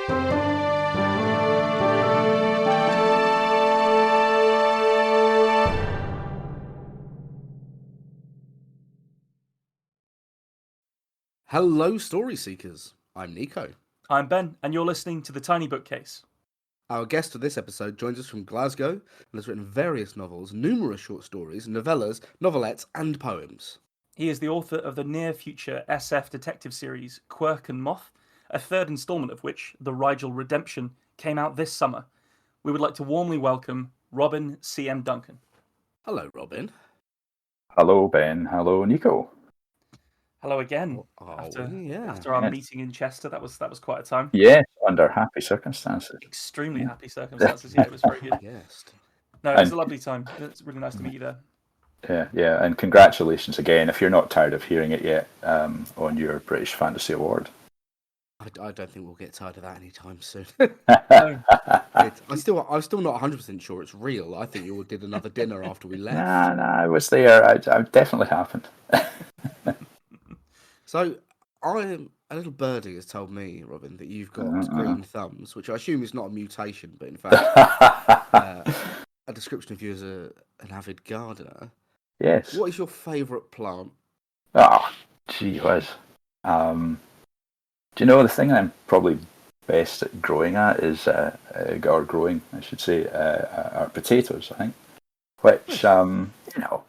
Hello, story seekers. I'm Nico. I'm Ben, and you're listening to The Tiny Bookcase. Our guest for this episode joins us from Glasgow and has written various novels, numerous short stories, novellas, novelettes, and poems. He is the author of the near-future SF detective series Quirk and Moth, a third instalment of which, The Rigel Redemption, came out this summer. We would like to warmly welcome Robin C.M. Duncan. Hello, Robin. Hello, Ben. Hello, Nico. Hello again. Yeah. After our meeting in Chester, that was quite a time. Yes, under happy circumstances. Extremely happy circumstances. Yeah, it was very good. Yes. No, it was a lovely time. It's really nice to meet you there. Yeah, and congratulations again, if you're not tired of hearing it yet, on your British Fantasy Award. I don't think we'll get tired of that anytime soon. No. I'm still not 100% sure it's real. I think you all did another dinner after we left. Nah, I was there. I definitely happened. So, a little birdie has told me, Robin, that you've got green thumbs, which I assume is not a mutation, but in fact, a description of you as an avid gardener. Yes. What is your favourite plant? Oh, gee whiz. Do you know the thing I'm probably best at growing at is, are potatoes, I think. Which,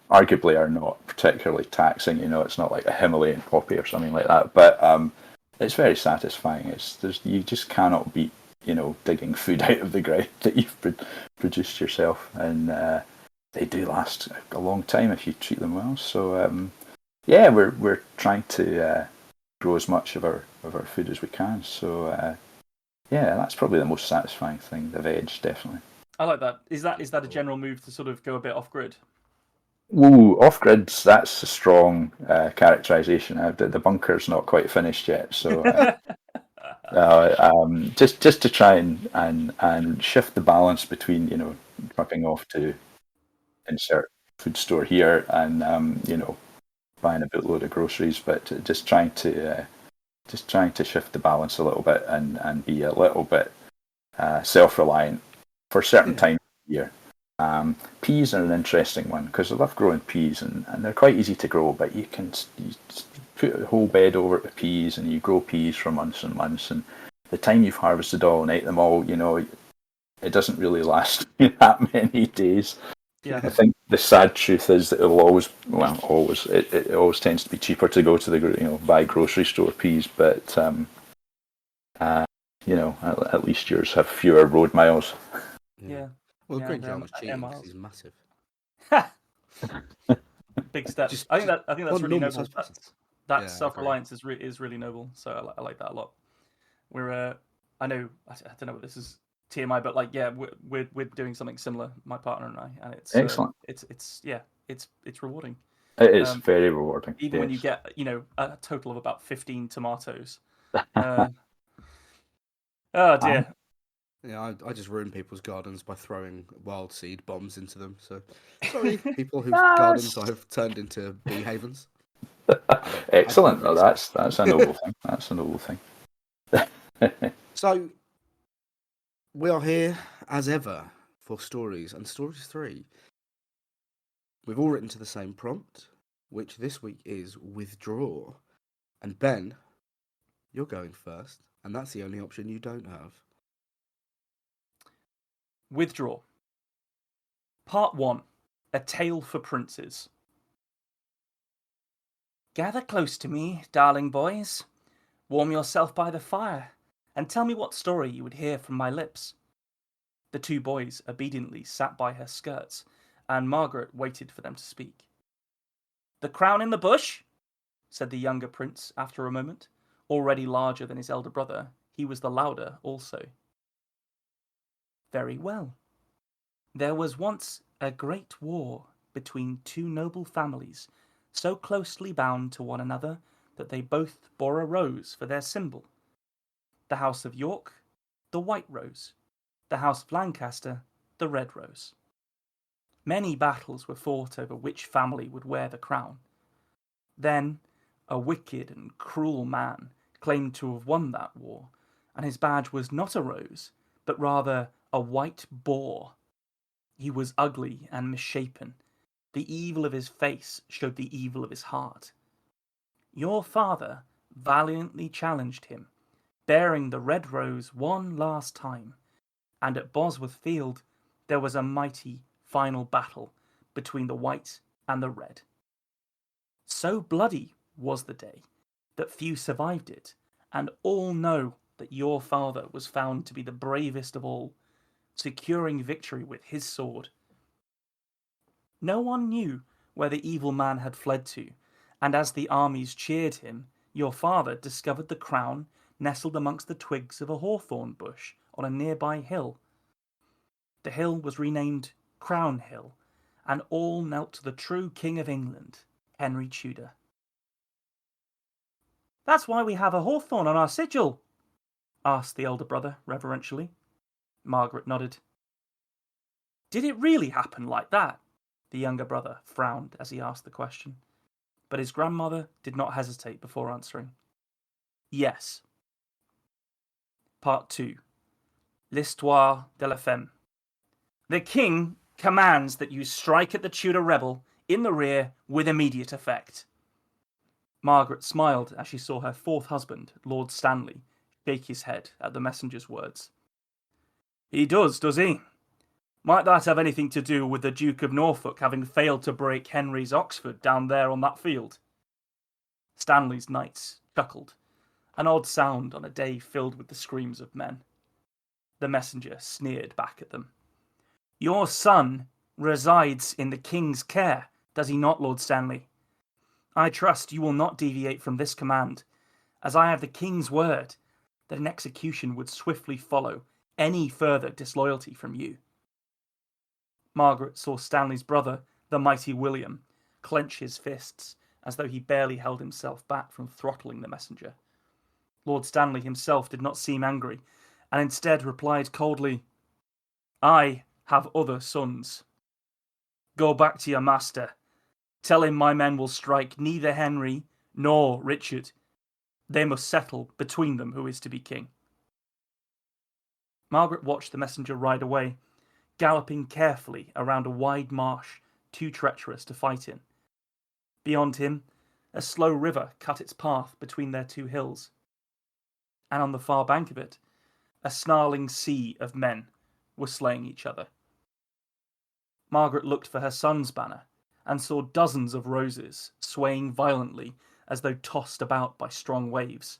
arguably are not particularly taxing. It's not like a Himalayan poppy or something like that. But it's very satisfying. You just cannot beat, digging food out of the ground that you've produced yourself, and they do last a long time if you treat them well. So we're trying to grow as much of our food as we can. So that's probably the most satisfying thing. The veg, definitely. I like that. Is that a general move to sort of go a bit off-grid? Ooh, off-grid, that's a strong characterisation. The bunker's not quite finished yet, so just to try and shift the balance between, trucking off to insert food store here and, buying a boatload of groceries, but just trying to shift the balance a little bit and be a little bit self-reliant for certain times of the year. Peas are an interesting one because I love growing peas and they're quite easy to grow, but you put a whole bed over to peas and you grow peas for months and months, and the time you've harvested all and ate them all, it doesn't really last that many days. Yeah. I think the sad truth is that it always tends to be cheaper to go to buy grocery store peas, but at least yours have fewer road miles. Yeah. Well, Green Jam was cheating because he's massive. Big steps. I think that's really noble. That self-reliance is really noble. So I like that a lot. I know I don't know what this is TMI, but we're doing something similar, my partner and I, and it's excellent. It's rewarding. It is very rewarding. Even when you get a total of about 15 tomatoes. Oh dear. Yeah, I just ruin people's gardens by throwing wild seed bombs into them. So, sorry, people whose gardens I've turned into bee havens. Excellent. No, that's a noble thing. That's a noble thing. So, we are here, as ever, for Stories, and Stories 3. We've all written to the same prompt, which this week is Withdraw. And Ben, you're going first, and that's the only option you don't have. Withdraw. Part 1. A Tale for Princes. Gather close to me, darling boys. Warm yourself by the fire, and tell me what story you would hear from my lips. The two boys obediently sat by her skirts, and Margaret waited for them to speak. The crown in the bush, said the younger prince after a moment. Already larger than his elder brother, he was the louder also. Very well. There was once a great war between two noble families, so closely bound to one another that they both bore a rose for their symbol. The House of York, the white rose. The House of Lancaster, the red rose. Many battles were fought over which family would wear the crown. Then, a wicked and cruel man claimed to have won that war, and his badge was not a rose, but rather a white boar. He was ugly and misshapen. The evil of his face showed the evil of his heart. Your father valiantly challenged him, bearing the red rose one last time, and at Bosworth Field there was a mighty final battle between the white and the red. So bloody was the day that few survived it, and all know that your father was found to be the bravest of all, securing victory with his sword. No one knew where the evil man had fled to, and as the armies cheered him, your father discovered the crown nestled amongst the twigs of a hawthorn bush on a nearby hill. The hill was renamed Crown Hill, and all knelt to the true King of England, Henry Tudor. "That's why we have a hawthorn on our sigil?" asked the elder brother reverentially. Margaret nodded. "Did it really happen like that?" The younger brother frowned as he asked the question, but his grandmother did not hesitate before answering. "Yes." Part 2. L'Histoire de la Femme. The king commands that you strike at the Tudor rebel in the rear with immediate effect. Margaret smiled as she saw her fourth husband, Lord Stanley, shake his head at the messenger's words. "He does he? Might that have anything to do with the Duke of Norfolk having failed to break Henry's Oxford down there on that field?" Stanley's knights chuckled, an odd sound on a day filled with the screams of men. The messenger sneered back at them. "Your son resides in the king's care, does he not, Lord Stanley? I trust you will not deviate from this command, as I have the king's word that an execution would swiftly follow any further disloyalty from you." Margaret saw Stanley's brother, the mighty William, clench his fists as though he barely held himself back from throttling the messenger. Lord Stanley himself did not seem angry, and instead replied coldly, "I have other sons. Go back to your master. Tell him my men will strike neither Henry nor Richard. They must settle between them who is to be king." Margaret watched the messenger ride away, galloping carefully around a wide marsh too treacherous to fight in. Beyond him, a slow river cut its path between their two hills, and on the far bank of it, a snarling sea of men were slaying each other. Margaret looked for her son's banner and saw dozens of roses swaying violently as though tossed about by strong waves.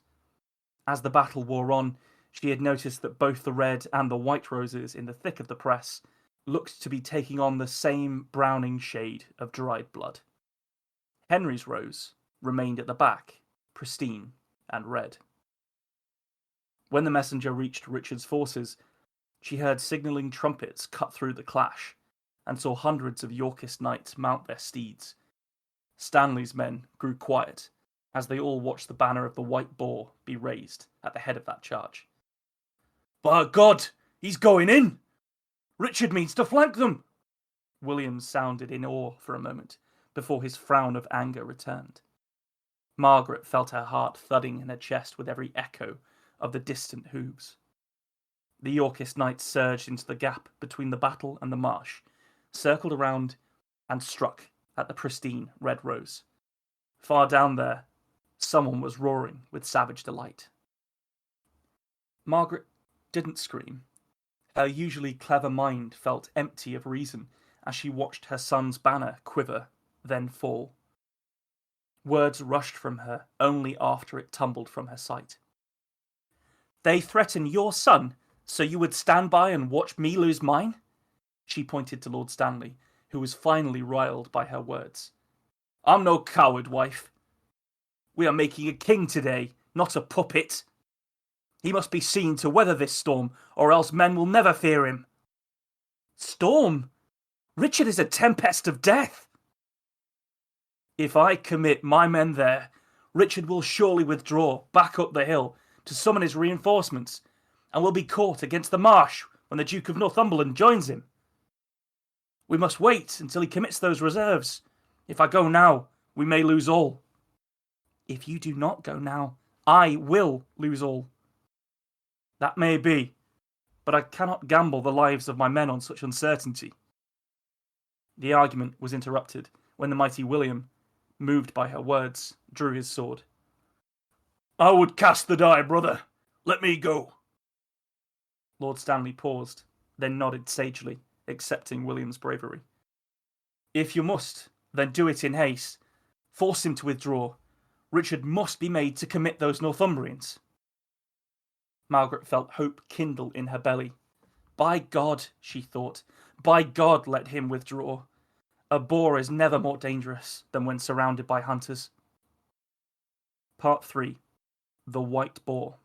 As the battle wore on, she had noticed that both the red and the white roses in the thick of the press looked to be taking on the same browning shade of dried blood. Henry's rose remained at the back, pristine and red. When the messenger reached Richard's forces, she heard signalling trumpets cut through the clash, and saw hundreds of Yorkist knights mount their steeds. Stanley's men grew quiet as they all watched the banner of the white boar be raised at the head of that charge. "By God, he's going in! Richard means to flank them!" William sounded in awe for a moment, before his frown of anger returned. Margaret felt her heart thudding in her chest with every echo of the distant hooves. The Yorkist knights surged into the gap between the battle and the marsh, circled around, and struck at the pristine red rose. Far down there, someone was roaring with savage delight. Margaret didn't scream. Her usually clever mind felt empty of reason as she watched her son's banner quiver, then fall. Words rushed from her only after it tumbled from her sight. "They threaten your son, so you would stand by and watch me lose mine?" She pointed to Lord Stanley, who was finally riled by her words. "I'm no coward, wife. We are making a king today, not a puppet. He must be seen to weather this storm, or else men will never fear him." "Storm? Richard is a tempest of death." "If I commit my men there, Richard will surely withdraw back up the hill to summon his reinforcements, and will be caught against the marsh when the Duke of Northumberland joins him. We must wait until he commits those reserves. If I go now, we may lose all." "If you do not go now, I will lose all." That may be, but I cannot gamble the lives of my men on such uncertainty. The argument was interrupted when the mighty William, moved by her words, drew his sword. I would cast the die, brother. Let me go. Lord Stanley paused, then nodded sagely, accepting William's bravery. If you must, then do it in haste. Force him to withdraw. Richard must be made to commit those Northumbrians. Margaret felt hope kindle in her belly. By God, she thought, by God, let him withdraw. A boar is never more dangerous than when surrounded by hunters. Part 3. The White Boar.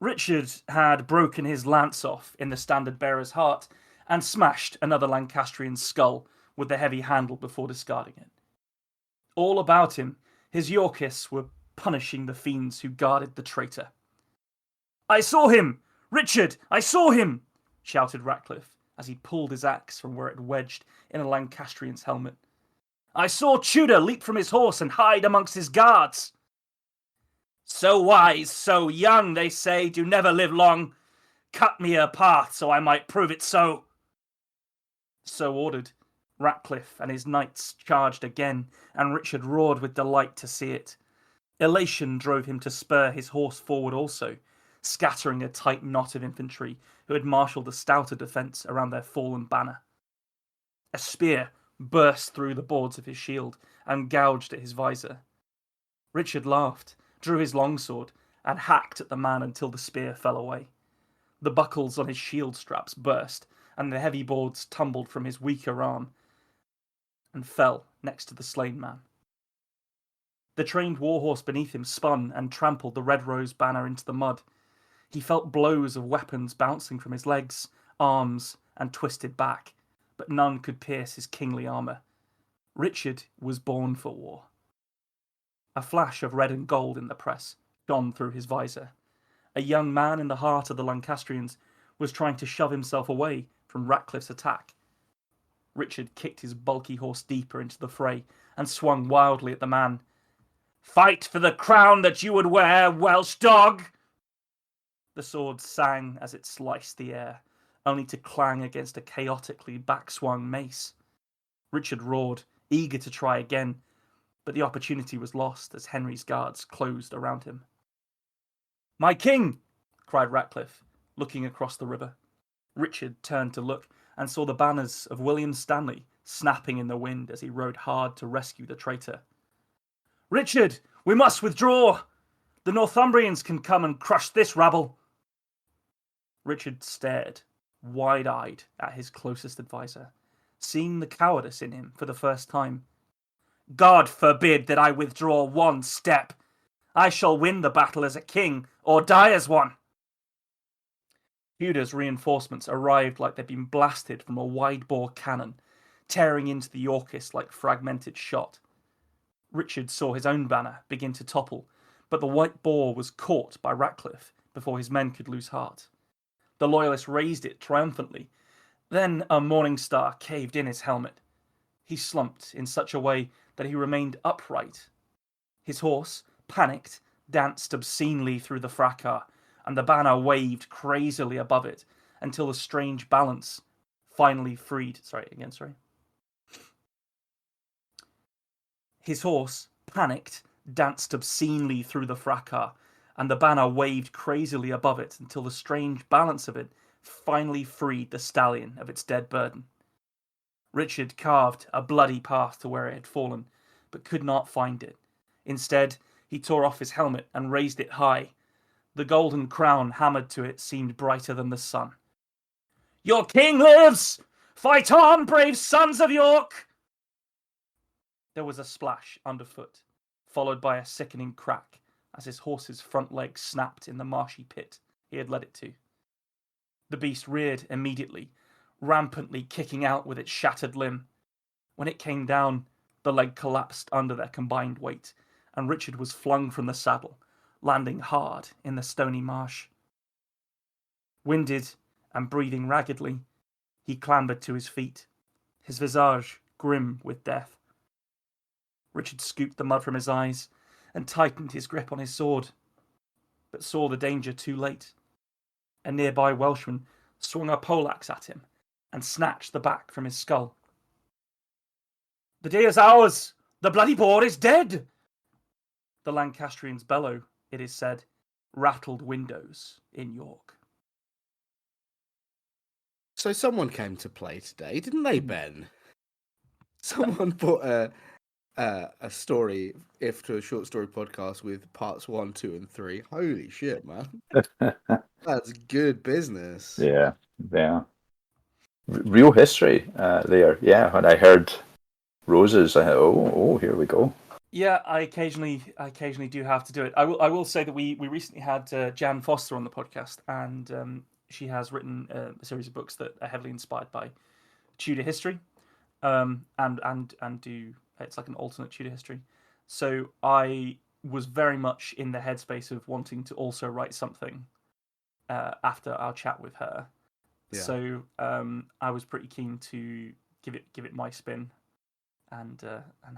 Richard had broken his lance off in the standard-bearer's heart and smashed another Lancastrian's skull with the heavy handle before discarding it. All about him, his Yorkists were punishing the fiends who guarded the traitor. I saw him! Richard, I saw him! Shouted Ratcliffe as he pulled his axe from where it wedged in a Lancastrian's helmet. I saw Tudor leap from his horse and hide amongst his guards. So wise, so young, they say, do never live long. Cut me a path so I might prove it so. So ordered, Ratcliffe and his knights charged again, and Richard roared with delight to see it. Elation drove him to spur his horse forward also, scattering a tight knot of infantry who had marshalled a stouter defence around their fallen banner. A spear burst through the boards of his shield and gouged at his visor. Richard laughed, drew his longsword, and hacked at the man until the spear fell away. The buckles on his shield straps burst, and the heavy boards tumbled from his weaker arm and fell next to the slain man. The trained warhorse beneath him spun and trampled the red rose banner into the mud. He felt blows of weapons bouncing from his legs, arms, and twisted back, but none could pierce his kingly armour. Richard was born for war. A flash of red and gold in the press shone through his visor. A young man in the heart of the Lancastrians was trying to shove himself away from Ratcliffe's attack. Richard kicked his bulky horse deeper into the fray and swung wildly at the man. Fight for the crown that you would wear, Welsh dog! The sword sang as it sliced the air, only to clang against a chaotically back-swung mace. Richard roared, eager to try again, but the opportunity was lost as Henry's guards closed around him. My king! Cried Ratcliffe, looking across the river. Richard turned to look and saw the banners of William Stanley snapping in the wind as he rode hard to rescue the traitor. Richard, we must withdraw! The Northumbrians can come and crush this rabble! Richard stared, wide-eyed, at his closest adviser, seeing the cowardice in him for the first time. God forbid that I withdraw one step! I shall win the battle as a king, or die as one! Tudor's reinforcements arrived like they'd been blasted from a wide-bore cannon, tearing into the Yorkists like fragmented shot. Richard saw his own banner begin to topple, but the white boar was caught by Ratcliffe before his men could lose heart. The loyalist raised it triumphantly. Then a morning star caved in his helmet. He slumped in such a way that he remained upright. His horse, panicked, danced obscenely through the fracas, and the banner waved crazily above it until the strange balance finally freed. His horse, panicked, danced obscenely through the fracas, and the banner waved crazily above it until the strange balance of it finally freed the stallion of its dead burden. Richard carved a bloody path to where it had fallen, but could not find it. Instead, he tore off his helmet and raised it high. The golden crown hammered to it seemed brighter than the sun. Your king lives! Fight on, brave sons of York! There was a splash underfoot, followed by a sickening crack as his horse's front leg snapped in the marshy pit he had led it to. The beast reared immediately, rampantly kicking out with its shattered limb. When it came down, the leg collapsed under their combined weight, and Richard was flung from the saddle, landing hard in the stony marsh. Winded and breathing raggedly, he clambered to his feet, his visage grim with death. Richard scooped the mud from his eyes and tightened his grip on his sword. but saw the danger too late. A nearby Welshman swung a poleaxe at him and snatched the back from his skull. "The day is ours! The bloody boar is dead!" The Lancastrians' bellow, it is said, rattled windows in York. So someone came to play today, didn't they, Ben? Someone put a story to a short story podcast with parts 1, 2, and 3. Holy shit, man! That's good business. Yeah. Real history there. Yeah, when I heard roses, I thought, oh, here we go. Yeah, I occasionally do have to do it. I will say that we recently had Jan Foster on the podcast, and she has written a series of books that are heavily inspired by Tudor history, and do it's like an alternate Tudor history. So I was very much in the headspace of wanting to also write something after our chat with her. Yeah. So I was pretty keen to give it my spin and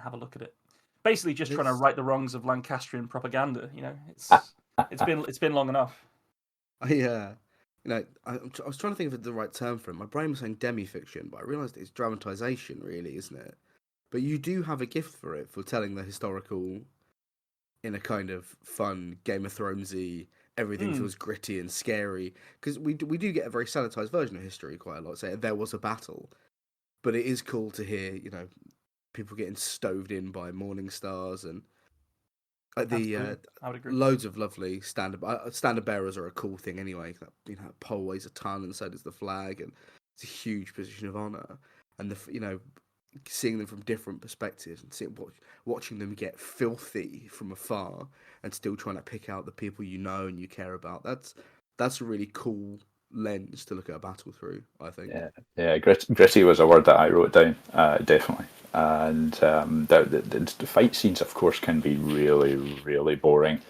have a look at it. Basically, just trying to right the wrongs of Lancastrian propaganda. You know, it's been long enough. I was trying to think of the right term for it. My brain was saying demi-fiction, but I realised it's dramatisation, really, isn't it? But you do have a gift for it, for telling the historical in a kind of fun, Game of Thrones-y, everything feels gritty and scary. Because we do get a very sanitised version of history quite a lot. Say, there was a battle. But it is cool to hear, people getting stoved in by morning stars and I would agree. Loads of lovely standard bearers are a cool thing anyway. Pole weighs a ton, and so does the flag, and it's a huge position of honour. And seeing them from different perspectives and watching them get filthy from afar, and still trying to pick out the people you know and you care about. That's a really cool lens to look at a battle through, I think. Yeah. Gritty was a word that I wrote down, definitely. And the fight scenes, of course, can be really, really boring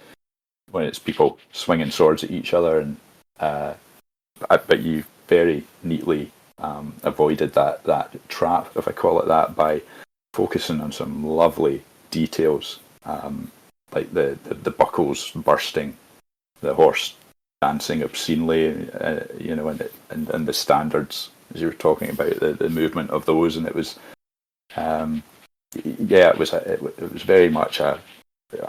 when it's people swinging swords at each other. And but you very neatly avoided that trap, if I call it that, by focusing on some lovely details, like the buckles bursting, the horse dancing obscenely, and the standards, as you were talking about, the movement of those, and it was. It was very much I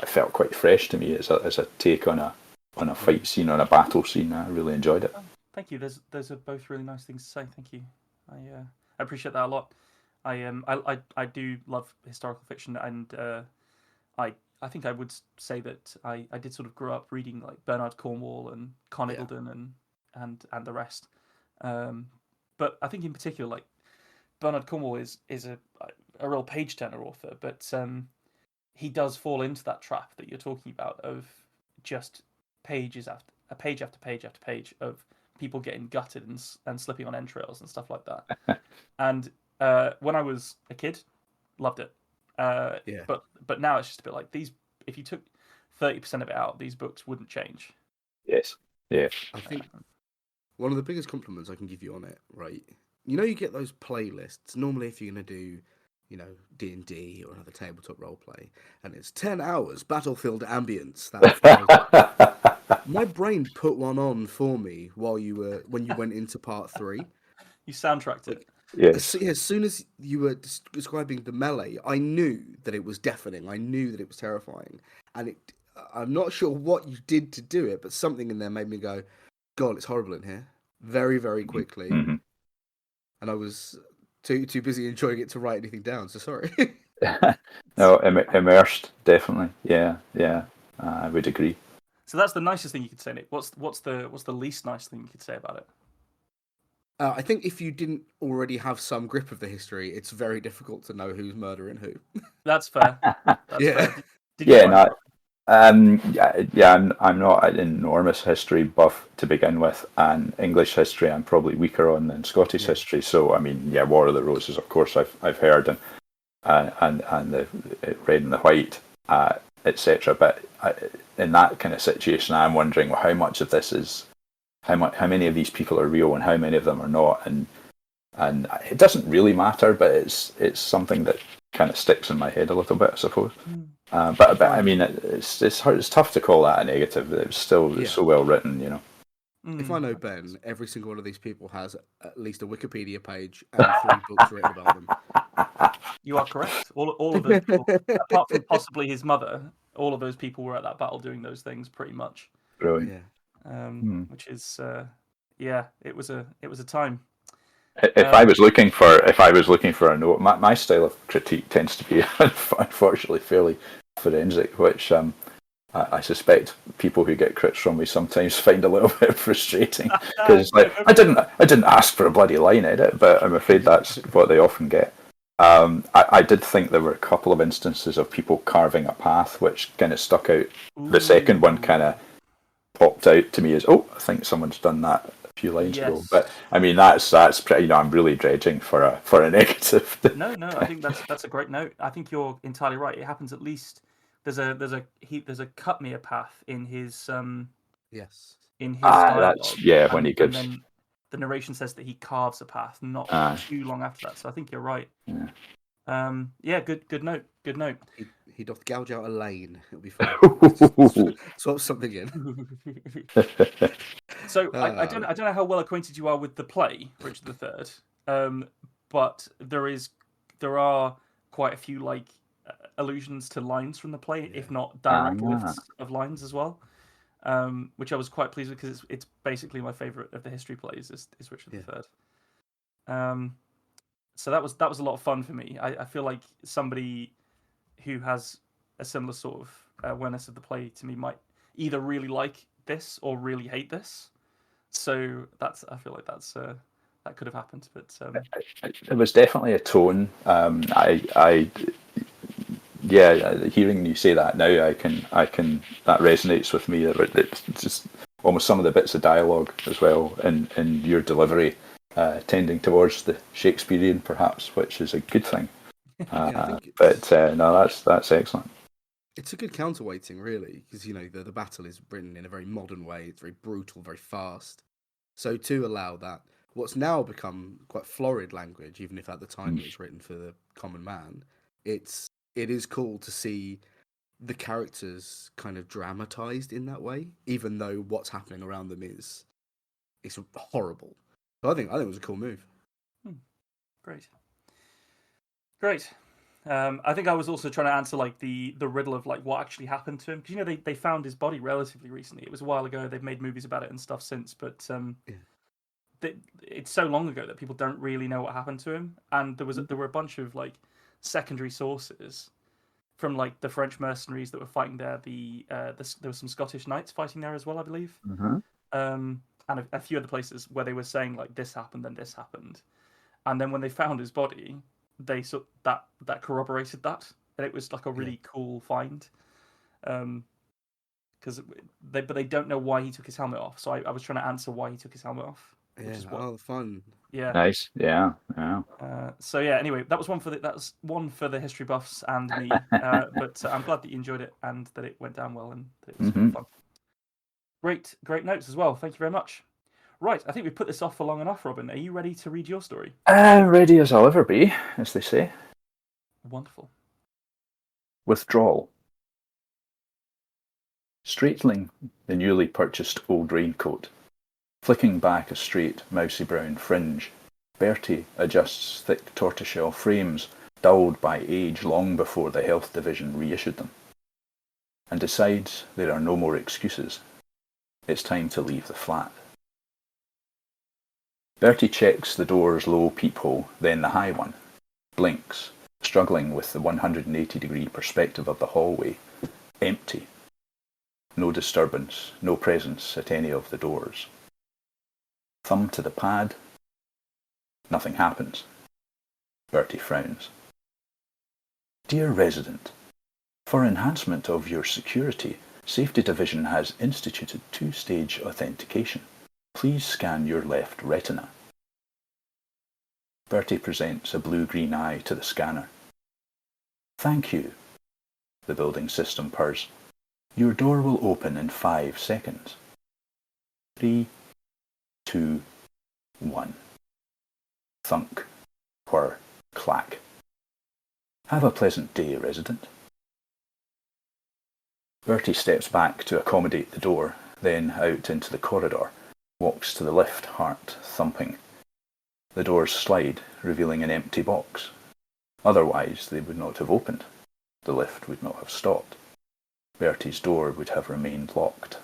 felt quite fresh to me as a take on a fight scene, on a battle scene. I really enjoyed it. Thank you. Those are both really nice things to say. Thank you. I appreciate that a lot. I do love historical fiction, and I think I would say that I did sort of grow up reading like Bernard Cornwell and Con Eagledon and the rest. But I think in particular, like, Bernard Cornwell is a real page turner author, but he does fall into that trap that you're talking about of just page after page of people getting gutted and slipping on entrails and stuff like that. And when I was a kid, loved it. But now it's just a bit like these. If you took 30% of it out, these books wouldn't change. Yes. Yeah. I think one of the biggest compliments I can give you on it, right? You get those playlists. Normally, if you're going to do, D&D or another tabletop roleplay, and it's 10 hours battlefield ambience. My brain put one on for me when you went into part 3. You soundtracked it. Yes. As soon as you were describing the melee, I knew that it was deafening. I knew that it was terrifying, and I'm not sure what you did to do it, but something in there made me go, "God, it's horrible in here." Very, very quickly. Mm-hmm. And I was too busy enjoying it to write anything down, so sorry. No, immersed, definitely. Yeah, I would agree. So that's the nicest thing you could say, Nick. What's the least nice thing you could say about it? I think if you didn't already have some grip of the history, it's very difficult to know who's murdering who. That's fair. Fair. I'm not an enormous history buff to begin with, and English history I'm probably weaker on than Scottish history. So War of the Roses, of course, I've heard, and the Red and the White, etc. But in that kind of situation, I'm wondering, well, how much of this is how many of these people are real and how many of them are not, and and it doesn't really matter, but it's something that kind of sticks in my head a little bit, I suppose. But I memean, it's hard, it's tough to call that a negative. It's still so well written, you know. If I know Ben, every single one of these people has at least a Wikipedia page and 3 books written about them. You are correct. All of those people, apart from possibly his mother, all of those people were at that battle doing those things pretty much. Brilliant. Yeah. Which is, it was a time. If I was looking for a note, my style of critique tends to be unfortunately fairly forensic, which I suspect people who get crits from me sometimes find a little bit frustrating, because it's like I didn't ask for a bloody line edit, but I'm afraid that's what they often get. I did think there were a couple of instances of people carving a path, which kind of stuck out. The second one kind of popped out to me as, I think someone's done that a few lines ago. But I mean, that's pretty. You know, I'm really dredging for a negative. No, I think that's a great note. I think you're entirely right. It happens at least. There's a cut me a path in his yes, in his dialogue. That's, when he gives. And then the narration says that he carves a path not too long after that. So I think you're right. Yeah. Good note. Good note. He doth gouge out a lane. It'll be fine. Swap something in. So I don't know how well acquainted you are with the play Richard III, but there are quite a few like allusions to lines from the play, if not direct lifts of lines as well, which I was quite pleased with, because it's basically my favourite of the history plays is Richard III. So that was a lot of fun for me. I feel like somebody who has a similar sort of awareness of the play to me might either really like this or really hate this. So I feel like that could have happened. But it was definitely a tone. Hearing you say that now, I can that resonates with me. It's just almost some of the bits of dialogue as well, in your delivery, tending towards the Shakespearean, perhaps, which is a good thing. No, that's excellent. It's a good counterweighting, really, because the battle is written in a very modern way. It's very brutal, very fast. So to allow that, what's now become quite florid language, even if at the time it was written for the common man, it is cool to see the characters kind of dramatized in that way, even though what's happening around them is horrible. So I think it was a cool move. Great. I think I was also trying to answer like the riddle of like what actually happened to him, because they found his body relatively recently. It was a while ago. They've made movies about it and stuff since, but it's so long ago that people don't really know what happened to him. And there were a bunch of like secondary sources from like the French mercenaries that were fighting there. There were some Scottish knights fighting there as well, I believe. And a few other places where they were saying like this happened, then this happened, and then when they found his body, they that corroborated that, and it was like a really cool find. Because they don't know why he took his helmet off. So I was trying to answer why he took his helmet off. Which is fun. Yeah. Nice. Yeah. So yeah. Anyway, that was one for the history buffs and me. But I'm glad that you enjoyed it and that it went down well and that it was fun. Great notes as well. Thank you very much. Right, I think we've put this off for long enough, Robin. Are you ready to read your story? Ready as I'll ever be, as they say. Wonderful. Withdrawal. Straightening the newly purchased old raincoat, flicking back a straight, mousy brown fringe, Bertie adjusts thick tortoiseshell frames, dulled by age long before the health division reissued them, and decides there are no more excuses. It's time to leave the flat. Bertie checks the door's low peephole, then the high one, blinks, struggling with the 180-degree perspective of the hallway. Empty. No disturbance, no presence at any of the doors. Thumb to the pad. Nothing happens. Bertie frowns. Dear resident, for enhancement of your security, Safety Division has instituted 2-stage authentication. Please scan your left retina. Bertie presents a blue-green eye to the scanner. Thank you, the building system purrs. Your door will open in 5 seconds. 3, 2, 1. Thunk, whir, clack. Have a pleasant day, resident. Bertie steps back to accommodate the door, then out into the corridor, walks to the lift, heart thumping. The doors slide, revealing an empty box. Otherwise, they would not have opened. The lift would not have stopped. Bertie's door would have remained locked.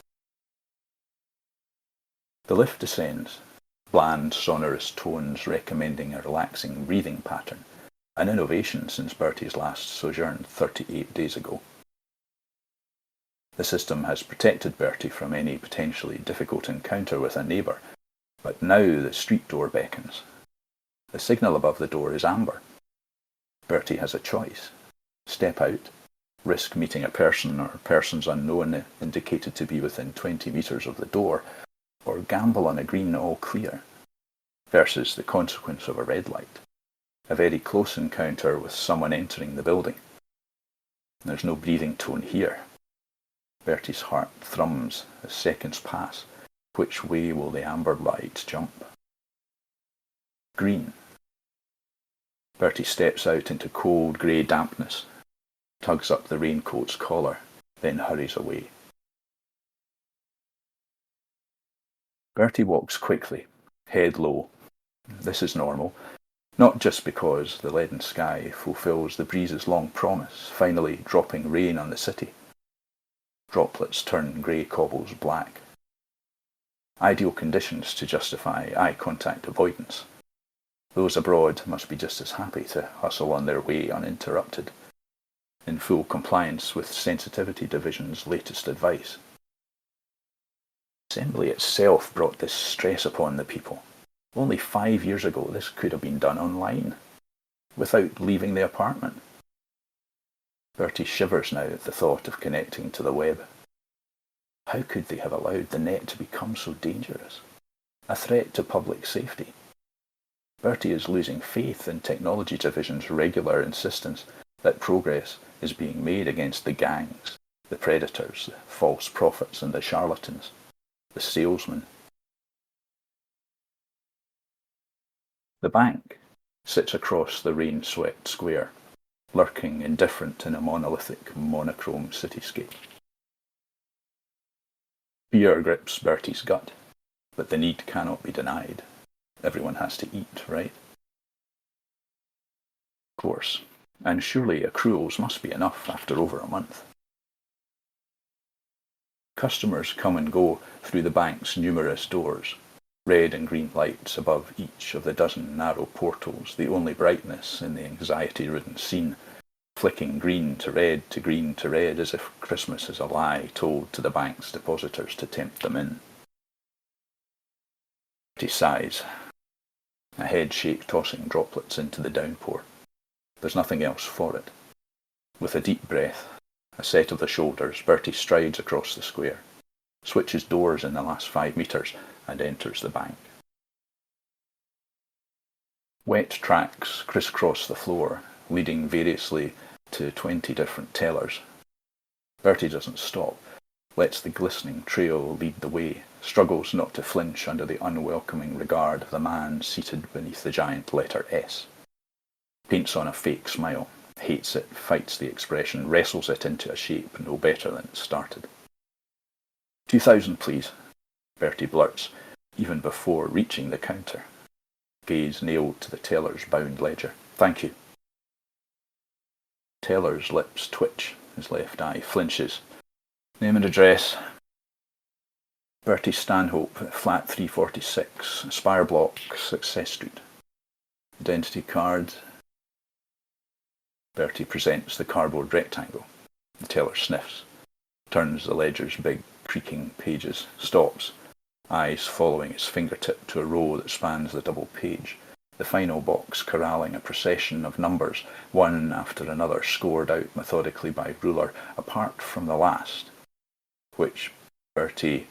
The lift descends, bland, sonorous tones recommending a relaxing breathing pattern, an innovation since Bertie's last sojourn 38 days ago. The system has protected Bertie from any potentially difficult encounter with a neighbour, but now the street door beckons. The signal above the door is amber. Bertie has a choice. Step out, risk meeting a person or persons unknown indicated to be within 20 metres of the door, or gamble on a green all clear, versus the consequence of a red light, a very close encounter with someone entering the building. There's no breathing tone here. Bertie's heart thrums as seconds pass. Which way will the amber light jump? Green. Bertie steps out into cold grey dampness, tugs up the raincoat's collar, then hurries away. Bertie walks quickly, head low. This is normal, not just because the leaden sky fulfills the breeze's long promise, finally dropping rain on the city. Droplets turn grey cobbles black. Ideal conditions to justify eye contact avoidance. Those abroad must be just as happy to hustle on their way uninterrupted, in full compliance with Sensitivity Division's latest advice. Assembly itself brought this stress upon the people. Only 5 years ago this could have been done online, without leaving the apartment. Bertie shivers now at the thought of connecting to the web. How could they have allowed the net to become so dangerous? A threat to public safety. Bertie is losing faith in Technology Division's regular insistence that progress is being made against the gangs, the predators, the false prophets and the charlatans, the salesmen. The bank sits across the rain-swept square, lurking indifferent in a monolithic, monochrome cityscape. Fear grips Bertie's gut, but the need cannot be denied. Everyone has to eat, right? Of course, and surely accruals must be enough after over a month. Customers come and go through the bank's numerous doors, red and green lights above each of the dozen narrow portals, the only brightness in the anxiety-ridden scene, flicking green to red to green to red as if Christmas is a lie told to the bank's depositors to tempt them in. He sighs, a head shake tossing droplets into the downpour. There's nothing else for it. With a deep breath, a set of the shoulders, Bertie strides across the square, switches doors in the last 5 metres, and enters the bank. Wet tracks crisscross the floor, leading variously to 20 different tellers. Bertie doesn't stop, lets the glistening trail lead the way, struggles not to flinch under the unwelcoming regard of the man seated beneath the giant letter S. Paints on a fake smile, hates it, fights the expression, wrestles it into a shape no better than it started. 2,000, please, Bertie blurts, even before reaching the counter. Gaze nailed to the teller's bound ledger. Thank you. Teller's lips twitch, his left eye flinches. Name and address. Bertie Stanhope, flat 346, Spire Block, Success Street. Identity card. Bertie presents the cardboard rectangle. The teller sniffs, turns the ledger's big, creaking pages, stops, eyes following his fingertip to a row that spans the double page, the final box corralling a procession of numbers, one after another scored out methodically by ruler, apart from the last, which Bertie,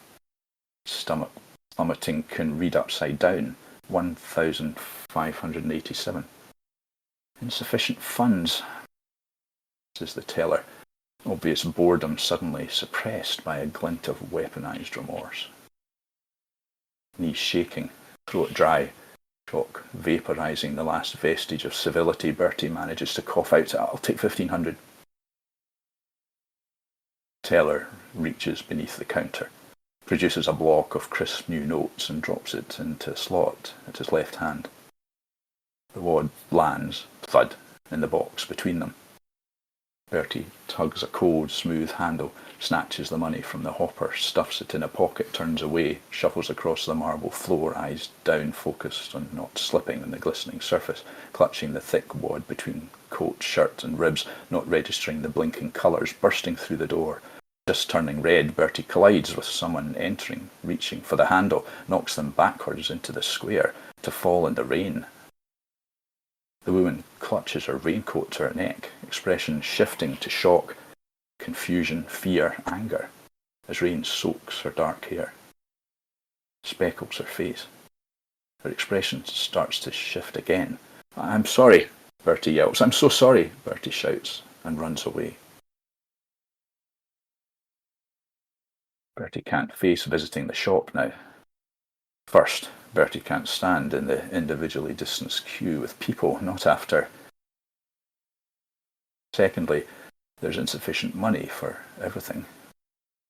stomaching, can read upside down, 1,587. Insufficient funds, says the teller, obvious boredom suddenly suppressed by a glint of weaponized remorse. Knees shaking, throat dry, Shock vaporising the last vestige of civility, Bertie manages to cough out, "I'll take 1,500. Teller reaches beneath the counter, produces a block of crisp new notes and drops it into a slot at his left hand. The wad lands, thud, in the box between them. Bertie tugs a cold, smooth handle, snatches the money from the hopper, stuffs it in a pocket, turns away, shuffles across the marble floor, eyes down, focused on not slipping on the glistening surface, clutching the thick wad between coat, shirt and ribs, not registering the blinking colours, bursting through the door. Just turning red, Bertie collides with someone entering, reaching for the handle, knocks them backwards into the square, to fall in the rain. The woman clutches her raincoat to her neck, expression shifting to shock, confusion, fear, anger, as rain soaks her dark hair, speckles her face. Her expression starts to shift again. "I'm sorry," Bertie yelps. "I'm so sorry," Bertie shouts, and runs away. Bertie can't face visiting the shop now. First, Bertie can't stand in the individually distanced queue with people, not after. Secondly, there's insufficient money for everything.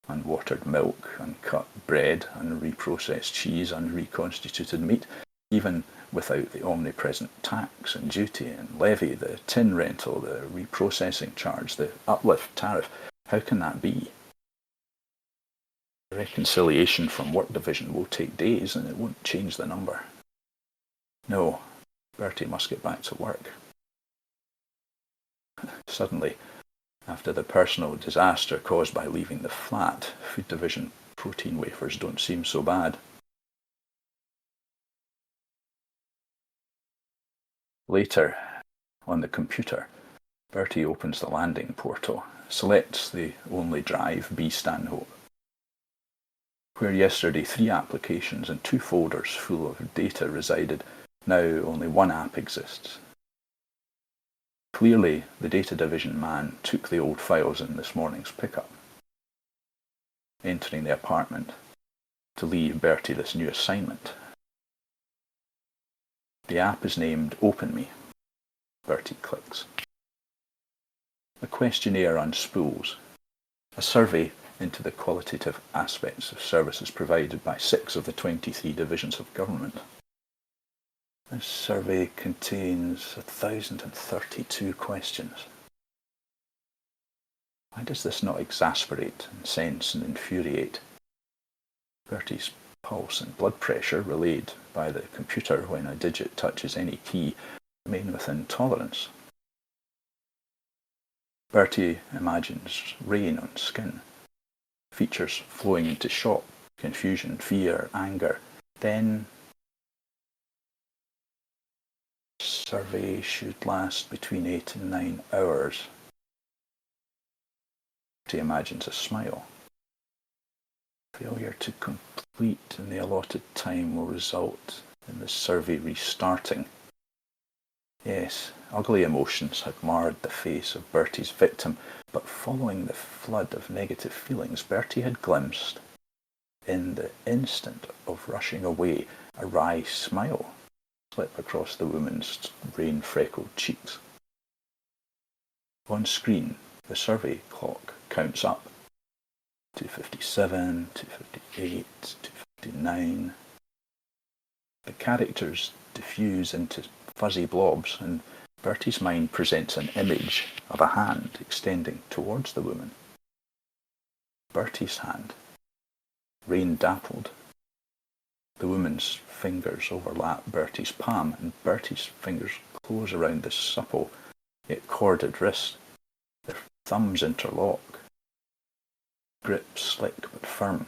Unwatered milk, uncut bread, unreprocessed cheese, unreconstituted meat, even without the omnipresent tax and duty and levy, the tin rental, the reprocessing charge, the uplift tariff. How can that be? The reconciliation from work division will take days and it won't change the number. No, Bertie must get back to work. Suddenly, after the personal disaster caused by leaving the flat, food division protein wafers don't seem so bad. Later, on the computer, Bertie opens the landing portal, selects the only drive, B. Stanhope. Where yesterday 3 applications and 2 folders full of data resided, now only 1 app exists. Clearly, the data division man took the old files in this morning's pickup. Entering the apartment to leave Bertie this new assignment. The app is named Open Me. Bertie clicks. A questionnaire unspools. A survey into the qualitative aspects of services provided by 6 of the 23 divisions of government. This survey contains 1,032 questions. Why does this not exasperate, incense and infuriate? Bertie's pulse and blood pressure, relayed by the computer when a digit touches any key, remain within tolerance. Bertie imagines rain on skin, features flowing into shock, confusion, fear, anger. Then, survey should last between 8 and 9 hours. Bertie imagines a smile. Failure to complete in the allotted time will result in the survey restarting. Yes, ugly emotions had marred the face of Bertie's victim, but following the flood of negative feelings, Bertie had glimpsed, in the instant of rushing away, a wry smile slip across the woman's rain-freckled cheeks. On screen, the survey clock counts up. 2:57, 2:58, 2:59. The characters diffuse into fuzzy blobs, and Bertie's mind presents an image of a hand extending towards the woman. Bertie's hand, rain-dappled. The woman's fingers overlap Bertie's palm, and Bertie's fingers close around the supple yet corded wrist. Their thumbs interlock. Grip slick but firm.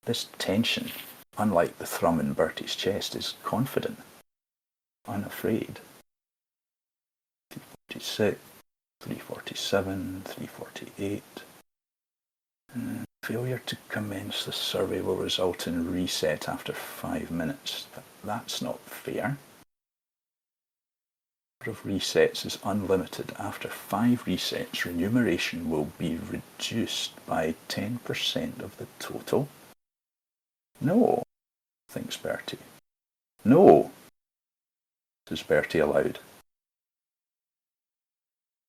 This tension, unlike the thrum in Bertie's chest, is confident, unafraid. 3:46, 3:47, 3:48. Failure to commence the survey will result in reset after 5 minutes. That's not fair. The number of resets is unlimited. After 5 resets, remuneration will be reduced by 10% of the total. No, thinks Bertie. No, says Bertie aloud.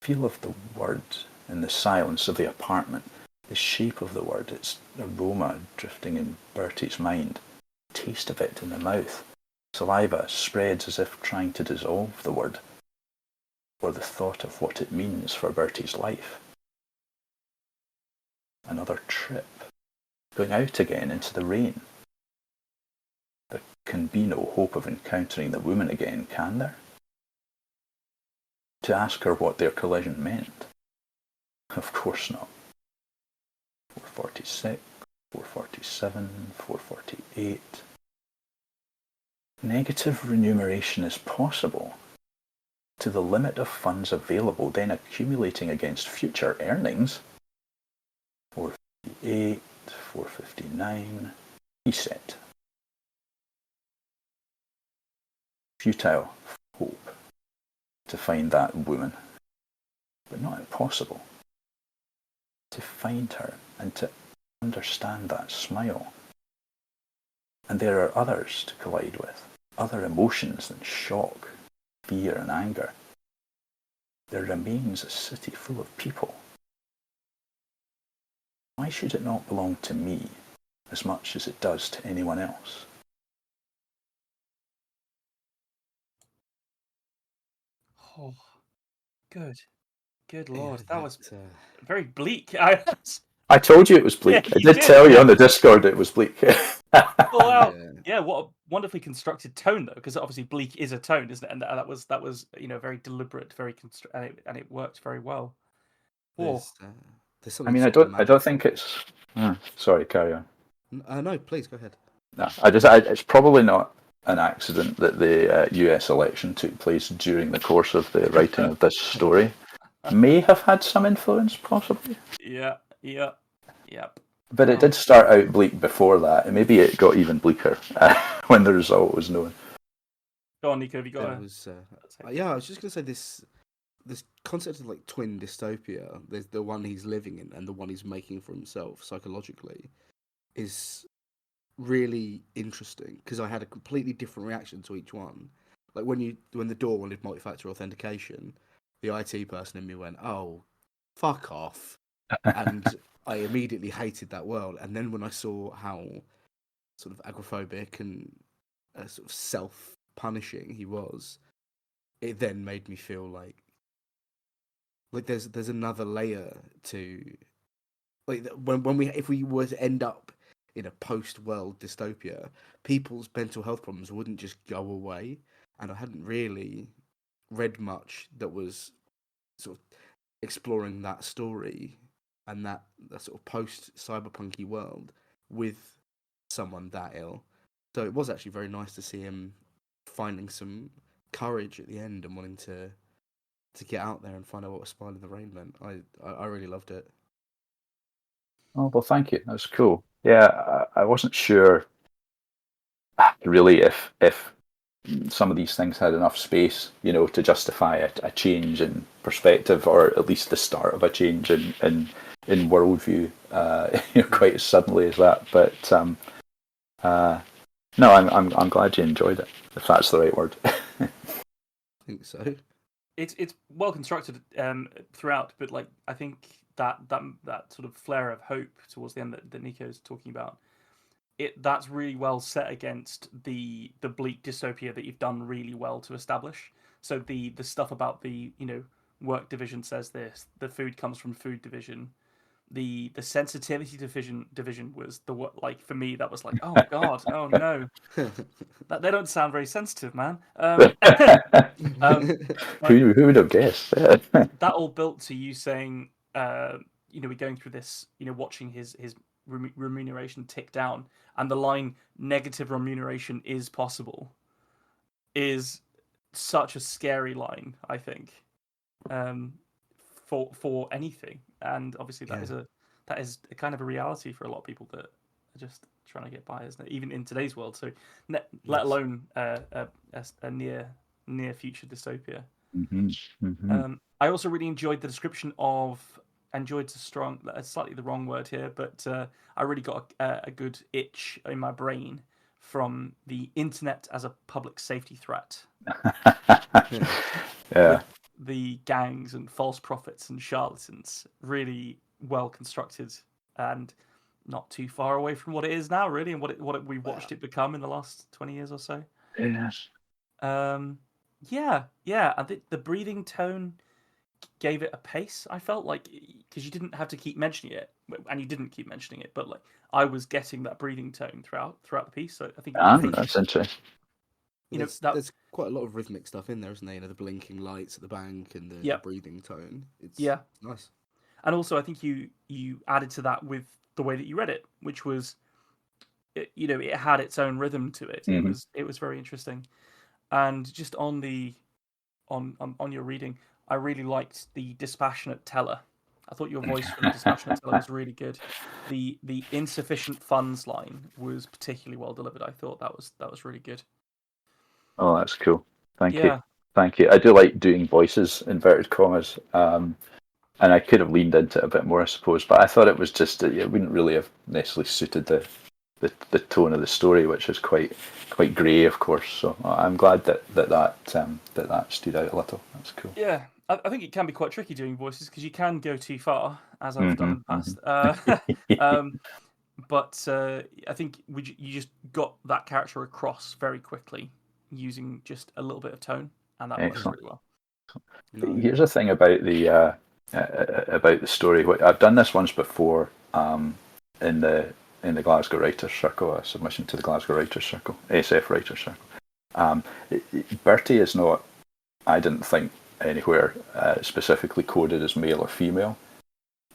Feel of the word in the silence of the apartment, the shape of the word, its aroma drifting in Bertie's mind, taste of it in the mouth. Saliva spreads as if trying to dissolve the word, or the thought of what it means for Bertie's life. Another trip, going out again into the rain. There can be no hope of encountering the woman again, can there? To ask her what their collision meant? Of course not. 446, 447, 448. Negative remuneration is possible, to the limit of funds available, then accumulating against future earnings. 458, 459, reset. Futile hope to find that woman, but not impossible. To find her and to understand that smile. And there are others to collide with, other emotions than shock, fear and anger. There remains a city full of people. Why should it not belong to me as much as it does to anyone else? Oh, good. Good Yeah, lord. That was that, very bleak. I told you it was bleak. Yeah, I you did did, tell you yeah. on the Discord it was bleak. Oh, wow. yeah. Yeah, what a wonderfully constructed tone, though, because obviously bleak is a tone, isn't it? And that was very deliberate, very and it worked very well. Oh, There's I something mean, sort of I don't magical. think it's. Sorry, carry on. No, please go ahead. No, it's probably not an accident that the US election took place during the course of the writing of this story. May have had some influence, possibly. yeah. But it did start out bleak before that, and maybe it got even bleaker when the result was known. Go on, Nico. Have you got I was just going to say this concept of like twin dystopia, there's the one he's living in and the one he's making for himself psychologically, is really interesting because I had a completely different reaction to each one. Like when the door wanted multi-factor authentication, the IT person in me went, "Oh, fuck off," and I immediately hated that world. And then when I saw how sort of agoraphobic and sort of self-punishing he was, it then made me feel like there's another layer to like if we were to end up in a post-world dystopia, people's mental health problems wouldn't just go away. And I hadn't really read much that was sort of exploring that story and that sort of post-cyberpunky world with someone that ill. So it was actually very nice to see him finding some courage at the end and wanting to get out there and find out what a Smile in the Rain meant. I really loved it. Oh, well, thank you. That was cool. Yeah, I wasn't sure really if some of these things had enough space, to justify a change in perspective, or at least the start of a change in worldview, quite as suddenly as that. But no, I'm glad you enjoyed it, if that's the right word. I think so. It's well constructed throughout, but like I think that sort of flare of hope towards the end that Nico's talking about, that's really well set against the bleak dystopia that you've done really well to establish. So the stuff about the work division says this, the food comes from food division. The sensitivity division was like for me that was like, oh god, oh no, that they don't sound very sensitive, man. Who would have guessed? That all built to you saying, we're going through this, watching his remuneration tick down, and the line "negative remuneration is possible" is such a scary line, I think, for anything, and obviously that is a kind of a reality for a lot of people that are just trying to get by, isn't it? Even in today's world, so let alone a near future dystopia. Mm-hmm. Mm-hmm. I also really enjoyed the description of enjoyed's slightly the wrong word here, but I really got a good itch in my brain from the internet as a public safety threat. Yeah. With the gangs and false prophets and charlatans, really well constructed and not too far away from what it is now, really, and what we watched it become in the last 20 years or so. Yes. Yeah. I think the breathing tone gave it a pace. I felt like, because you didn't have to keep mentioning it, and you didn't keep mentioning it, but like I was getting that breathing tone throughout the piece. So I think That's interesting. There's quite a lot of rhythmic stuff in there, isn't there? You know, the blinking lights at the bank and the breathing tone. It's nice. And also, I think you added to that with the way that you read it, which was, it had its own rhythm to it. Mm-hmm. It was very interesting. And just on your reading, I really liked the dispassionate teller. I thought your voice for the dispassionate teller was really good. The insufficient funds line was particularly well delivered. I thought that was really good. Oh, that's cool. Thank you. I do like doing voices, inverted commas, and I could have leaned into it a bit more, I suppose. But I thought it was just it wouldn't really have necessarily suited the tone of the story, which is quite grey, of course. So I'm glad that stood out a little. That's cool. Yeah, I think it can be quite tricky doing voices because you can go too far, as I've done in the past. But I think you just got that character across very quickly using just a little bit of tone, and that works really well. No. Here's the thing about the story. I've done this once before in the Glasgow Writers' Circle, a submission to the Glasgow Writers' Circle, SF Writers' Circle. Bertie is not, I didn't think, anywhere specifically coded as male or female,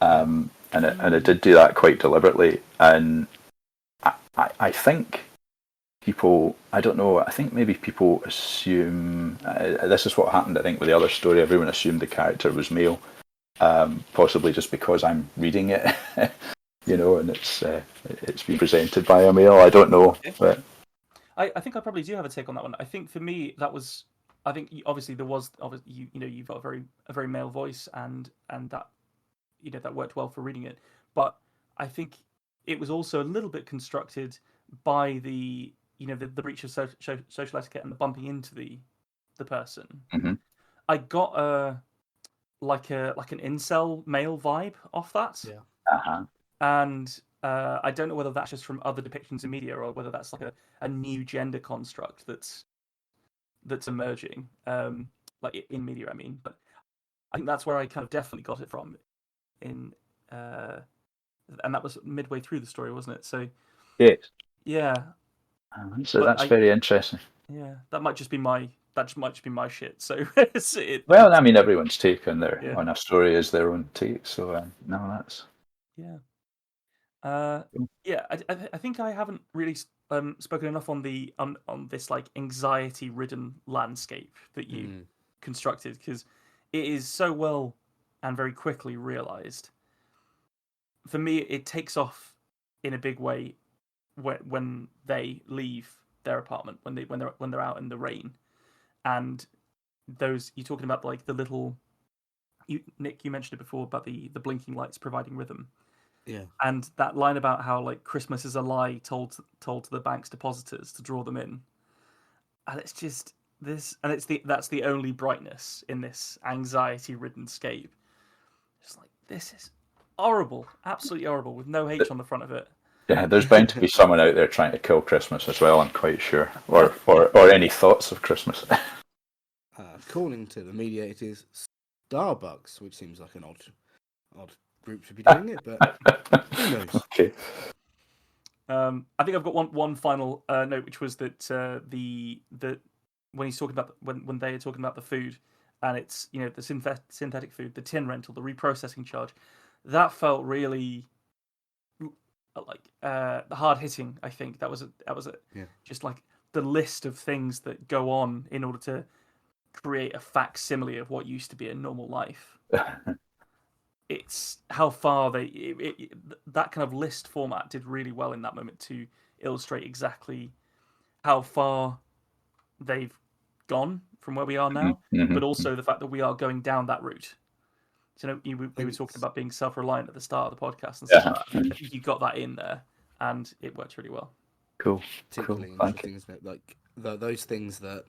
and I did do that quite deliberately. And I think people, I don't know, I think maybe people assume, this is what happened, I think, with the other story. Everyone assumed the character was male, possibly just because I'm reading it, and it's been presented by a male. I don't know, but I think I probably do have a take on that one. I think for me that was, I think obviously there was, you've got a very male voice, and that that worked well for reading it. But I think it was also a little bit constructed by the the breach of social etiquette and the bumping into the person. Mm-hmm. I got like an incel male vibe off that. Yeah. Uh-huh. And I don't know whether that's just from other depictions in media or whether that's like a new gender construct that's emerging, like in media, I mean. But I think that's where I kind of definitely got it from, and that was midway through the story, wasn't it? So yes, yeah. So that's very interesting. Yeah, that might just be my shit. So well, I mean, everyone's take on on a story is their own take. So no, that's I think I haven't really spoken enough on the on this like anxiety-ridden landscape that you constructed, because it is so well and very quickly realized. For me, it takes off in a big way when they leave their apartment, when they're out in the rain, and those you're talking about, like the little. Nick, you mentioned it before about the blinking lights providing rhythm. Yeah. And that line about how like Christmas is a lie told to the bank's depositors to draw them in, and it's just this, and that's the only brightness in this anxiety-ridden scape. It's like, this is horrible, absolutely horrible, with no H on the front of it. Yeah, there's bound to be someone out there trying to kill Christmas as well, I'm quite sure, or any thoughts of Christmas. According to the media, it is Starbucks, which seems like an odd group to be doing it, but who knows? Okay. I think I've got one final note, which was that the when he's talking about when they are talking about the food, and it's the synthetic food, the tin rental, the reprocessing charge, that felt really like hard hitting. I think that was just like the list of things that go on in order to create a facsimile of what used to be a normal life. It's how far that kind of list format did really well in that moment to illustrate exactly how far they've gone from where we are now, but also the fact that we are going down that route. So we were talking about being self-reliant at the start of the podcast and stuff like that. You got that in there, and it worked really well. Cool. particularly Thank you. interesting, isn't it? Like those things that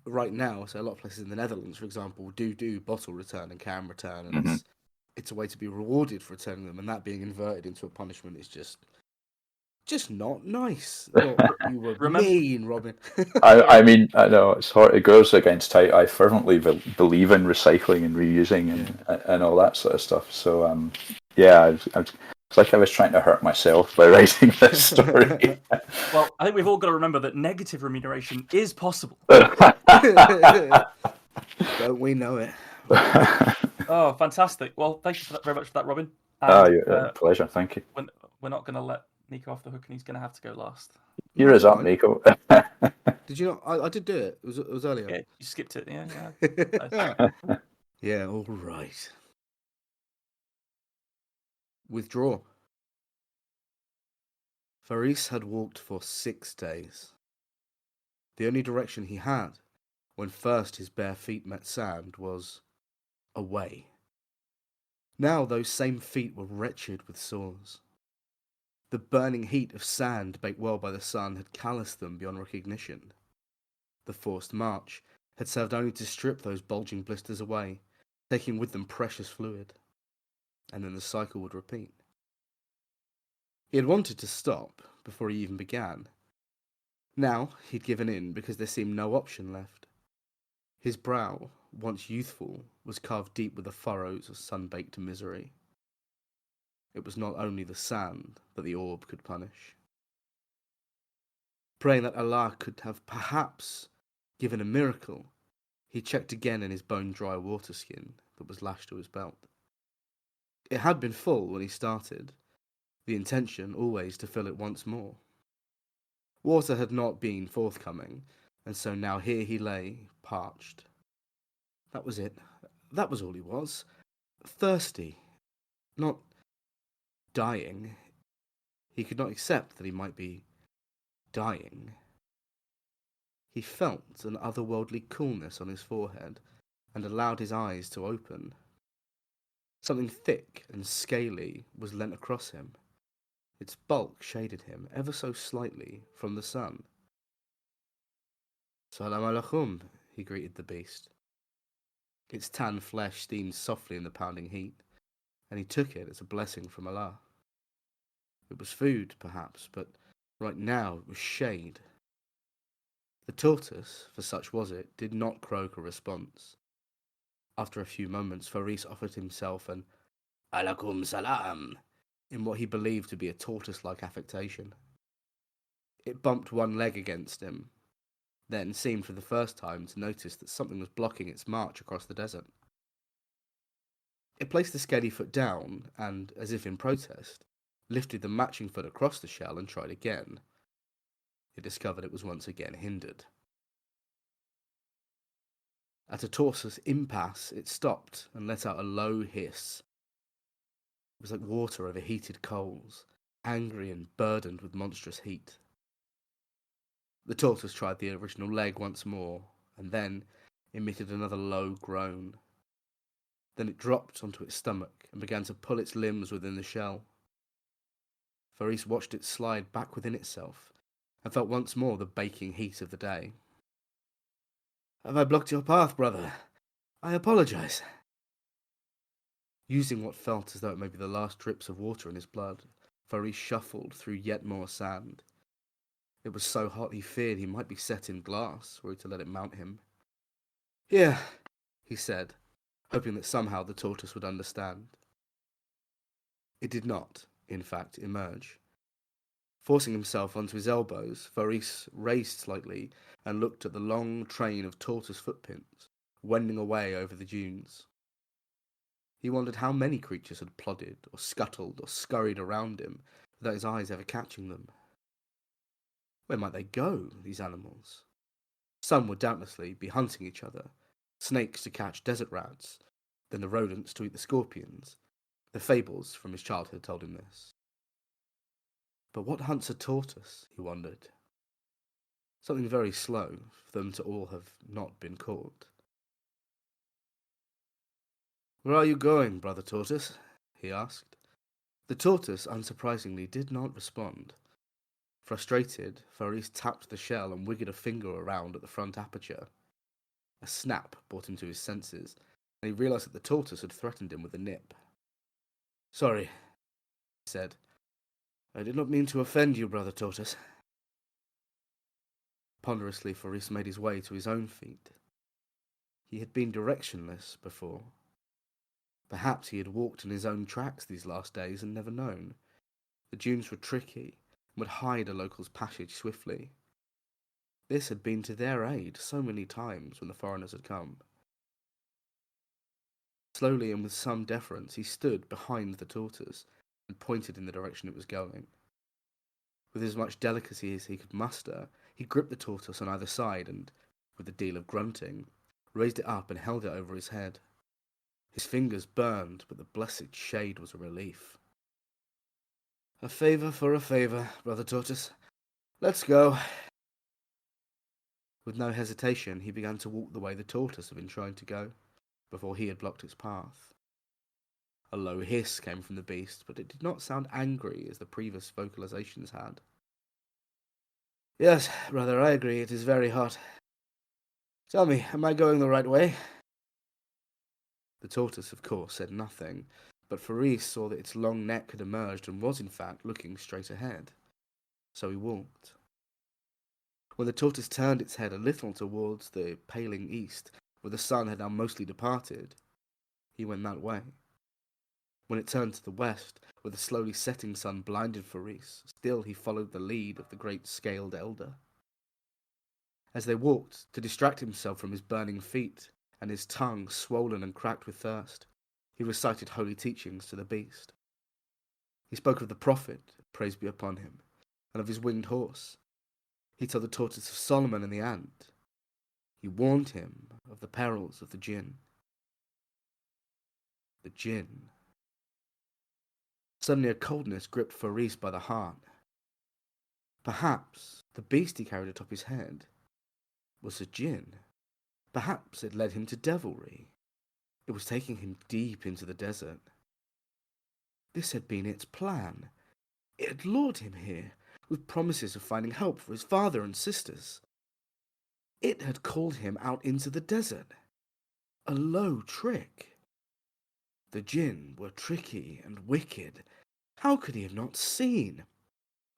right now, so a lot of places in the Netherlands, for example, do bottle return and can return, and Mm-hmm. it's a way to be rewarded for returning them, and that being inverted into a punishment is just not nice. You were Remember, mean, Robin. I mean, I know it's hard. It goes against how I fervently believe in recycling and reusing and all that sort of stuff. So, yeah, it's like I was trying to hurt myself by writing this story. well, I think we've all got to remember that negative remuneration is possible. Don't we know it? Oh, fantastic. Well, thank you very much for that, Robin. And, pleasure. Thank you. we're not going to let Nico off the hook, and he's going to have to go last. You're as up, Nico. Did you not? I did do it. It was earlier. Yeah, you skipped it. Yeah. Yeah, all right. Withdraw. Faris had walked for 6 days. The only direction he had, when first his bare feet met sand, was away. Now those same feet were wretched with sores. The burning heat of sand baked well by the sun had calloused them beyond recognition. The forced march had served only to strip those bulging blisters away, taking with them precious fluid. And then the cycle would repeat. He had wanted to stop before he even began. Now he'd given in because there seemed no option left. His brow, once youthful, was carved deep with the furrows of sun-baked misery. It was not only the sand that the orb could punish. Praying that Allah could have perhaps given a miracle, he checked again in his bone-dry waterskin that was lashed to his belt. It had been full when he started, the intention always to fill it once more. Water had not been forthcoming, and so now here he lay, parched. That was it. That was all he was. Thirsty. Not dying. He could not accept that he might be dying. He felt an otherworldly coolness on his forehead and allowed his eyes to open. Something thick and scaly was leant across him. Its bulk shaded him ever so slightly from the sun. Salam alaikum, he greeted the beast. Its tan flesh steamed softly in the pounding heat, and he took it as a blessing from Allah. It was food, perhaps, but right now it was shade. The tortoise, for such was it, did not croak a response. After a few moments, Faris offered himself an alaikum salam in what he believed to be a tortoise-like affectation. It bumped one leg against him, then seemed for the first time to notice that something was blocking its march across the desert. It placed the scaly foot down and, as if in protest, lifted the matching foot across the shell and tried again. It discovered it was once again hindered. At a tortoise impasse, it stopped and let out a low hiss. It was like water over heated coals, angry and burdened with monstrous heat. The tortoise tried the original leg once more, and then emitted another low groan. Then it dropped onto its stomach and began to pull its limbs within the shell. Faris watched it slide back within itself, and felt once more the baking heat of the day. Have I blocked your path, brother? I apologize. Using what felt as though it may be the last drips of water in his blood, Faris shuffled through yet more sand. It was so hot he feared he might be set in glass were he to let it mount him. Here, he said, hoping that somehow the tortoise would understand. It did not, in fact, emerge. Forcing himself onto his elbows, Faris raised slightly and looked at the long train of tortoise footprints, wending away over the dunes. He wondered how many creatures had plodded, or scuttled, or scurried around him, without his eyes ever catching them. Where might they go, these animals? Some would doubtlessly be hunting each other, snakes to catch desert rats, then the rodents to eat the scorpions. The fables from his childhood told him this. But what hunts a tortoise, he wondered. Something very slow for them to all have not been caught. Where are you going, brother tortoise? He asked. The tortoise, unsurprisingly, did not respond. Frustrated, Faris tapped the shell and wiggled a finger around at the front aperture. A snap brought him to his senses, and he realized that the tortoise had threatened him with a nip. "Sorry," he said. "I did not mean to offend you, brother tortoise." Ponderously, Faris made his way to his own feet. He had been directionless before. Perhaps he had walked in his own tracks these last days and never known. The dunes were tricky and would hide a local's passage swiftly. This had been to their aid so many times when the foreigners had come. Slowly and with some deference, he stood behind the tortoise and pointed in the direction it was going. With as much delicacy as he could muster, he gripped the tortoise on either side and, with a deal of grunting, raised it up and held it over his head. His fingers burned, but the blessed shade was a relief. "A favour for a favour, brother tortoise. Let's go." With no hesitation, he began to walk the way the tortoise had been trying to go, before he had blocked its path. A low hiss came from the beast, but it did not sound angry as the previous vocalizations had. "Yes, brother, I agree, it is very hot. Tell me, am I going the right way?" The tortoise, of course, said nothing, but Faris saw that its long neck had emerged and was, in fact, looking straight ahead. So he walked. When the tortoise turned its head a little towards the paling east, where the sun had now mostly departed, he went that way. When it turned to the west, where the slowly setting sun blinded Faris, still he followed the lead of the great scaled elder. As they walked, to distract himself from his burning feet, and his tongue swollen and cracked with thirst, he recited holy teachings to the beast. He spoke of the prophet, praise be upon him, and of his winged horse. He told the tortoise of Solomon and the ant. He warned him of the perils of the jinn. The jinn. Suddenly a coldness gripped Faris by the heart. Perhaps the beast he carried atop his head was a jinn. Perhaps it led him to devilry. It was taking him deep into the desert. This had been its plan. It had lured him here, with promises of finding help for his father and sisters. It had called him out into the desert. A low trick. The jinn were tricky and wicked. How could he have not seen?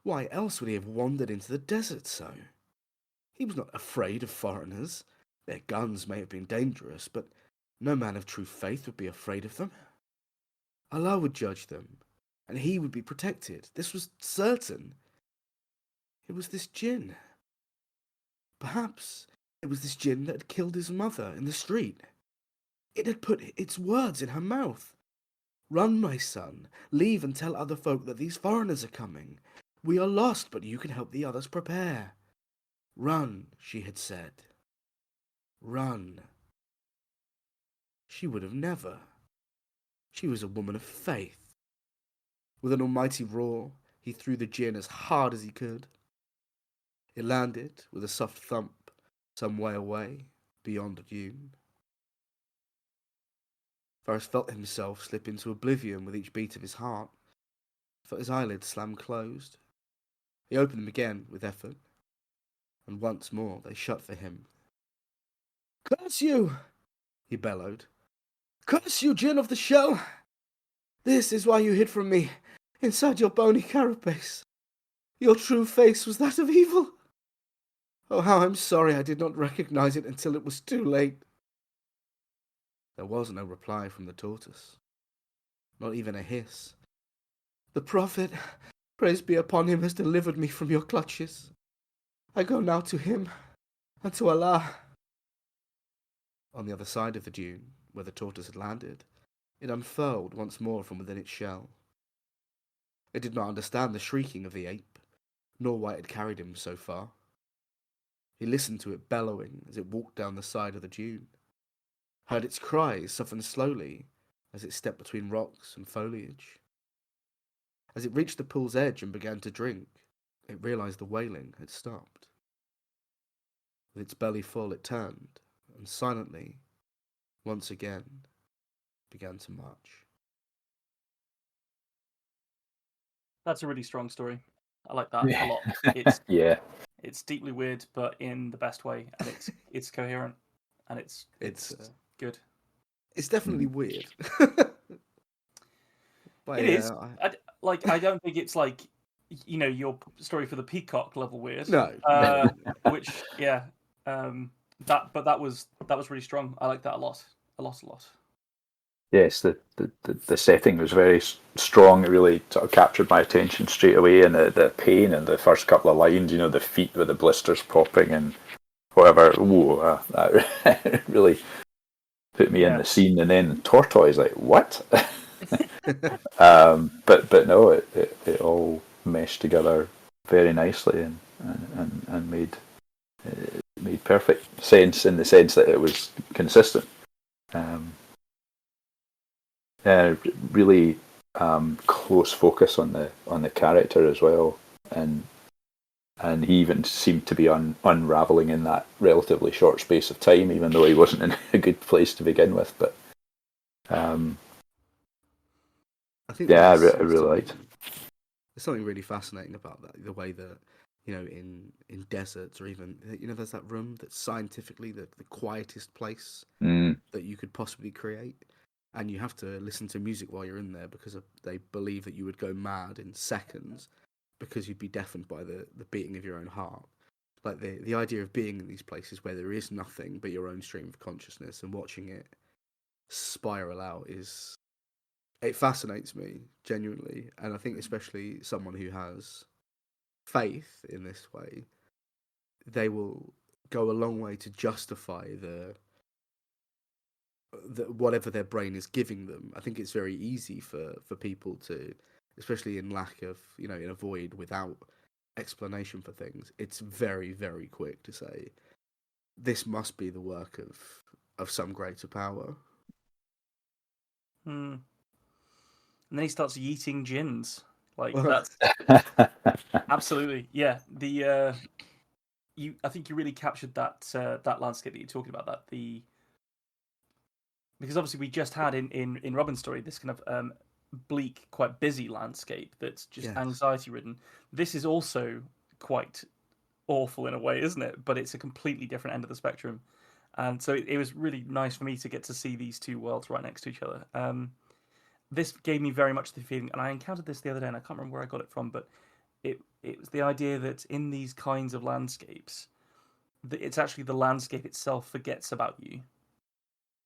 Why else would he have wandered into the desert so? He was not afraid of foreigners. Their guns may have been dangerous, but no man of true faith would be afraid of them. Allah would judge them, and he would be protected. This was certain. It was this jinn. Perhaps it was this jinn that had killed his mother in the street. It had put its words in her mouth. "Run, my son. Leave and tell other folk that these foreigners are coming. We are lost, but you can help the others prepare. Run," she had said. Run. She would have never. She was a woman of faith. With an almighty roar, he threw the jinn as hard as he could. It landed with a soft thump some way away, beyond a dune. Faris felt himself slip into oblivion with each beat of his heart, felt his eyelids slam closed. He opened them again with effort, and once more they shut for him. "Curse you!" he bellowed. "Curse you, jinn of the shell! This is why you hid from me, inside your bony carapace. Your true face was that of evil. Oh, how I'm sorry I did not recognize it until it was too late." There was no reply from the tortoise, not even a hiss. "The prophet, praise be upon him, has delivered me from your clutches. I go now to him and to Allah." On the other side of the dune, where the tortoise had landed, it unfurled once more from within its shell. It did not understand the shrieking of the ape, nor why it had carried him so far. He listened to it bellowing as it walked down the side of the dune, heard its cries soften slowly as it stepped between rocks and foliage. As it reached the pool's edge and began to drink, it realized the wailing had stopped. With its belly full, it turned, and silently, once again, began to march. That's a really strong story. I like that a lot. It's Yeah. it's deeply weird, but in the best way, and it's coherent, and it's good. It's definitely weird. But It yeah, is. I don't think it's like, your story for the peacock level weird. No. Which that was really strong. I like that a lot. Yes, the setting was very strong. It really sort of captured my attention straight away, and the pain in the first couple of lines. The feet with the blisters popping and whatever. Ooh, that really put me in the scene. And then tortoise, like what? But no, it all meshed together very nicely and made perfect sense in the sense that it was consistent. Really close focus on the character as well, and he even seemed to be unraveling in that relatively short space of time, even though he wasn't in a good place to begin with. But I think I really liked. There's something really fascinating about that, the way that in deserts, or even there's that room that's scientifically the quietest place that you could possibly create, and you have to listen to music while you're in there because they believe that you would go mad in seconds because you'd be deafened by the beating of your own heart. Like the idea of being in these places where there is nothing but your own stream of consciousness and watching it spiral out it fascinates me genuinely, and I think especially someone who has faith in this way, they will go a long way to justify the whatever their brain is giving them. I think it's very easy for people to, especially in lack of in a void without explanation for things, it's very, very quick to say this must be the work of some greater power. And then he starts yeeting gins. Like that's absolutely, yeah. I think you really captured that landscape that you're talking about. Because obviously we just had in Robin's story this kind of bleak, quite busy landscape that's just anxiety ridden. This is also quite awful in a way, isn't it? But it's a completely different end of the spectrum, and so it was really nice for me to get to see these two worlds right next to each other. This gave me very much the feeling, and I encountered this the other day, and I can't remember where I got it from, but it was the idea that in these kinds of landscapes, it's actually the landscape itself forgets about you.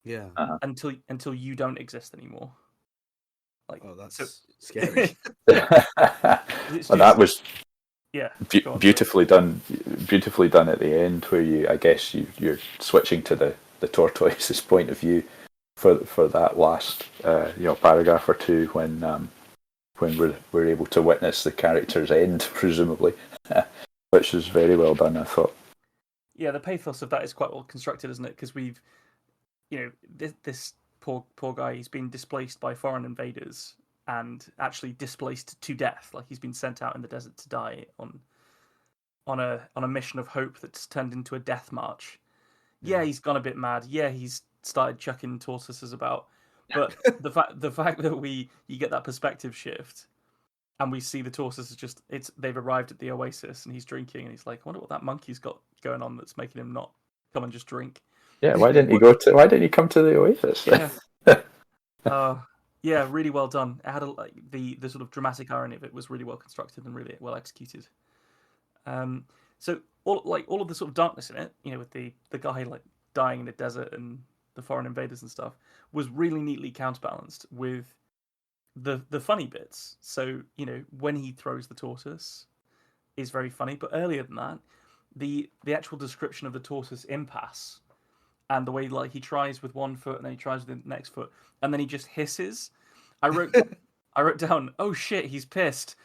Yeah. Until you don't exist anymore. Like, that's scary. Well, that was beautifully done. Beautifully done at the end, where you're switching to the tortoise's point of view for that last paragraph or two when we're able to witness the character's end, presumably, which was very well done, I thought. Yeah, the pathos of that is quite well constructed, isn't it? Because we've, this poor guy, he's been displaced by foreign invaders and actually displaced to death. Like he's been sent out in the desert to die on a mission of hope that's turned into a death march. Yeah, he's gone a bit mad. Yeah, he's started chucking tortoises about. But the fact that you get that perspective shift, and we see the tortoises they've arrived at the oasis and he's drinking and he's like, I wonder what that monkey's got going on that's making him not come and just drink. Yeah, why didn't he come to the oasis? Yeah. Yeah, really well done. It had the sort of dramatic irony of it was really well constructed and really well executed. So all of the sort of darkness in it, with the guy like dying in the desert and the foreign invaders and stuff, was really neatly counterbalanced with the funny bits. So when he throws the tortoise is very funny, but earlier than that, the actual description of the tortoise impasse and the way like he tries with one foot and then he tries with the next foot and then he just hisses. I wrote down, oh shit, he's pissed.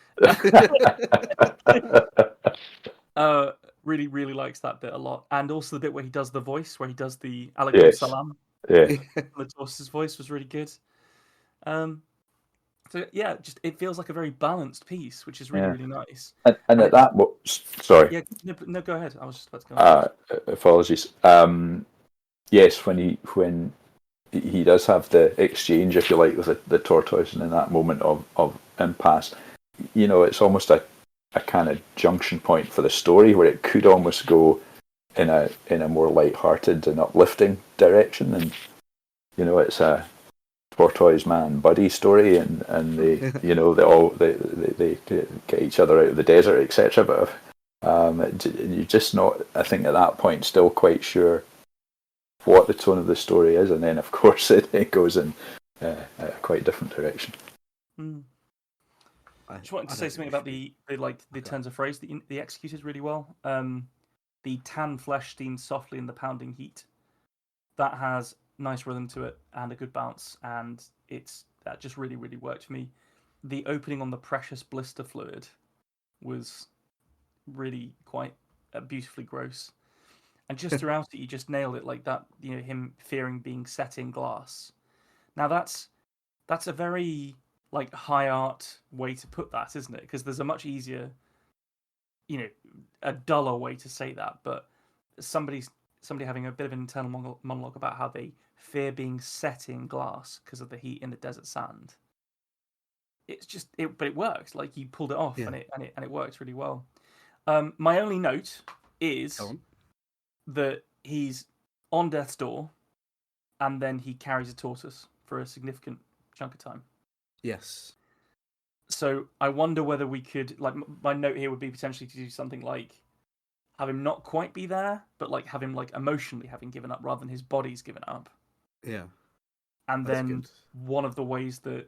Really, really likes that bit a lot, and also the bit where he does the voice, where he does the alaikum salam. Yeah, the tortoise's voice was really good. So yeah, just it feels like a very balanced piece, which is really really nice. And at that, sorry. Yeah, no, go ahead. I was just about to go on. Apologies. Yes, when he does have the exchange, if you like, with the tortoise, and in that moment of impasse, it's almost a kind of junction point for the story where it could almost go in a more light-hearted and uplifting direction, and it's a tortoise man buddy story, and they they get each other out of the desert, etc. But you're just not, I think, at that point still quite sure what the tone of the story is, and then of course it goes in a quite different direction. I just wanted to say something about the turns of phrase that they executed really well. The tan flesh steamed softly in the pounding heat. That has nice rhythm to it and a good bounce, and that just really, really worked for me. The opening on the precious blister fluid was really quite beautifully gross, and just throughout it, you just nailed it like that. Him fearing being set in glass. Now that's a very high art way to put that, isn't it? Because there's a much easier, a duller way to say that, but somebody having a bit of an internal monologue about how they fear being set in glass because of the heat in the desert sand. It's just but it works. Like, you pulled it off, and it works really well. My only note is that he's on death's door, and then he carries a tortoise for a significant chunk of time. Yes. So I wonder whether we could, my note here would be potentially to do something like have him not quite be there, but have him emotionally having given up rather than his body's given up. Yeah. And That's then good. One of the ways that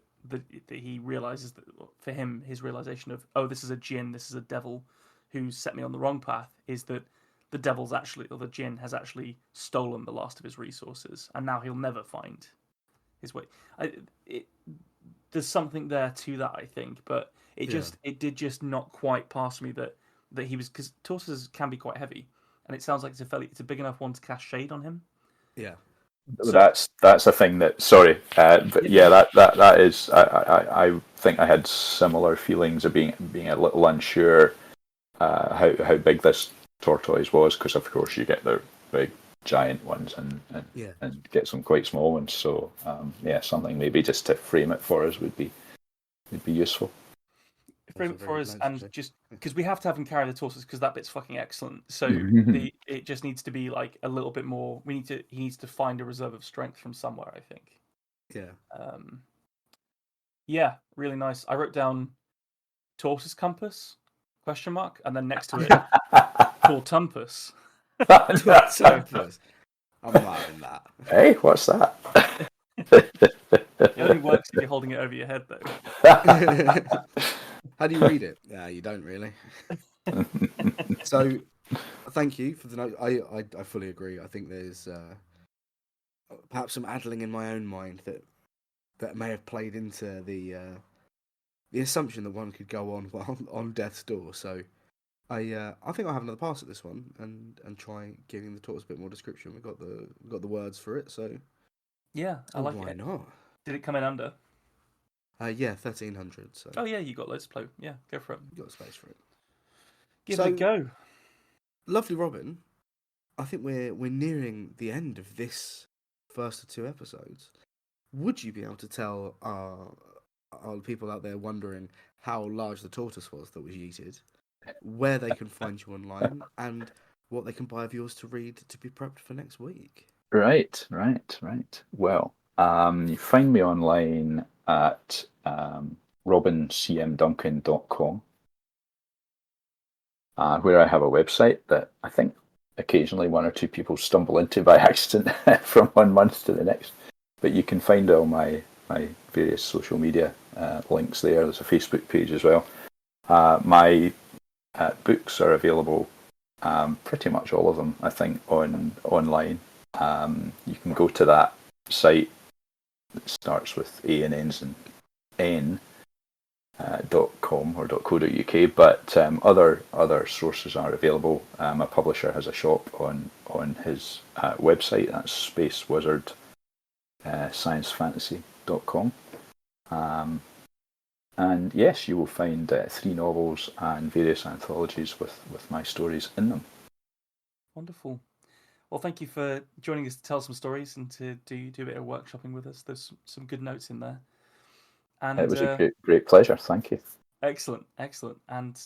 he realizes that for him, his realization of, oh, this is a jinn, this is a devil who's set me on the wrong path, is that the devil's actually, or the jinn has actually stolen the last of his resources, and now he'll never find his way. There's something there to that, I think, but it did just not quite pass me that he was, because tortoises can be quite heavy, and it sounds like it's a big enough one to cast shade on him. Yeah. So, that's a thing that, sorry, but that is, I think I had similar feelings of being a little unsure how big this tortoise was, because of course you get the big giant ones and get some quite small ones. So something maybe just to frame it for us would be useful. Frame it for us, and just because we have to have him carry the tortoise, because that bit's fucking excellent. So it just needs to be a little bit more. He needs to find a reserve of strength from somewhere, I think. Yeah. Really nice. I wrote down tortoise compass ? And then next to it, tortumpus. Tortumpus. I'm not in that. Hey, what's that? It only works if you're holding it over your head, though. How do you read it? Yeah, you don't really. So, thank you for the note. I fully agree. I think there's perhaps some addling in my own mind that may have played into the assumption that one could go on while on death's door. So, I think I'll have another pass at this one and try giving the tortoise a bit more description. We've got the words for it, so yeah, I like it. Why not? Did it come in under? 1300. So. Oh yeah, you got loads to play. Yeah, go for it. You got space for it. Give it a go. Lovely Robin, I think we're nearing the end of this first of 2 episodes. Would you be able to tell our people out there wondering how large the tortoise was that was yeeted, where they can find you online, and what they can buy of yours to read to be prepped for next week? Right. Well, you find me online at robincmduncan.com, where I have a website that I think occasionally 1 or 2 people stumble into by accident from one month to the next. But you can find all my various social media links there. There's a Facebook page as well. My books are available, pretty much all of them, I think, online. You can go to that site that starts with A and N's and N. .com or .co.uk, but other sources are available. A publisher has a shop on his website. That's Space Wizard ScienceFantasy.com. And yes, you will find 3 novels and various anthologies with my stories in them. Wonderful. Well, thank you for joining us to tell some stories and to do a bit of workshopping with us. There's some good notes in there. And it was a great pleasure. Thank you. Excellent. And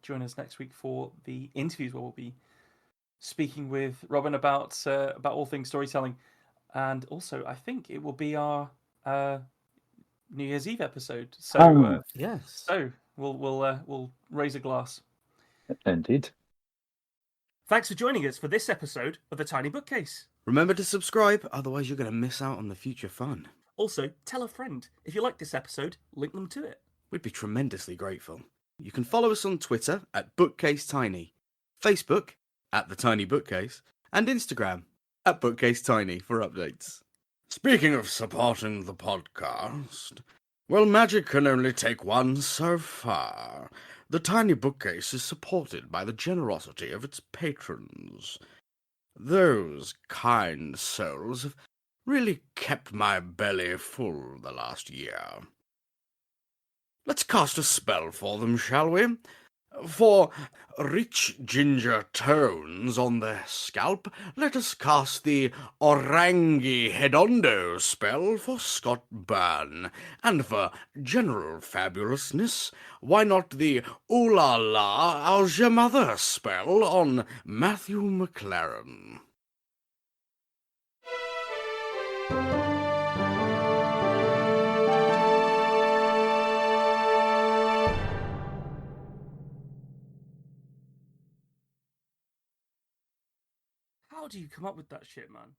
join us next week for the interviews where we'll be speaking with Robin about all things storytelling, and also I think it will be our New Year's Eve episode. So Yes. so we'll raise a glass. Indeed. Thanks for joining us for this episode of The Tiny Bookcase. Remember to subscribe, otherwise you're going to miss out on the future fun. Also, tell a friend. If you like this episode, link them to it. We'd be tremendously grateful. You can follow us on Twitter at BookcaseTiny, Facebook at The Tiny Bookcase, and Instagram at BookcaseTiny for updates. Speaking of supporting the podcast, well, magic can only take one so far. The Tiny Bookcase is supported by the generosity of its patrons. Those kind souls have really kept my belly full the last year. Let's cast a spell for them, shall we? For rich ginger tones on their scalp, let us cast the Orangi Hedondo spell for Scott Byrne, and for general fabulousness, why not the Ooh La La, How's Your Mother spell on Matthew McLaren? How do you come up with that shit, man?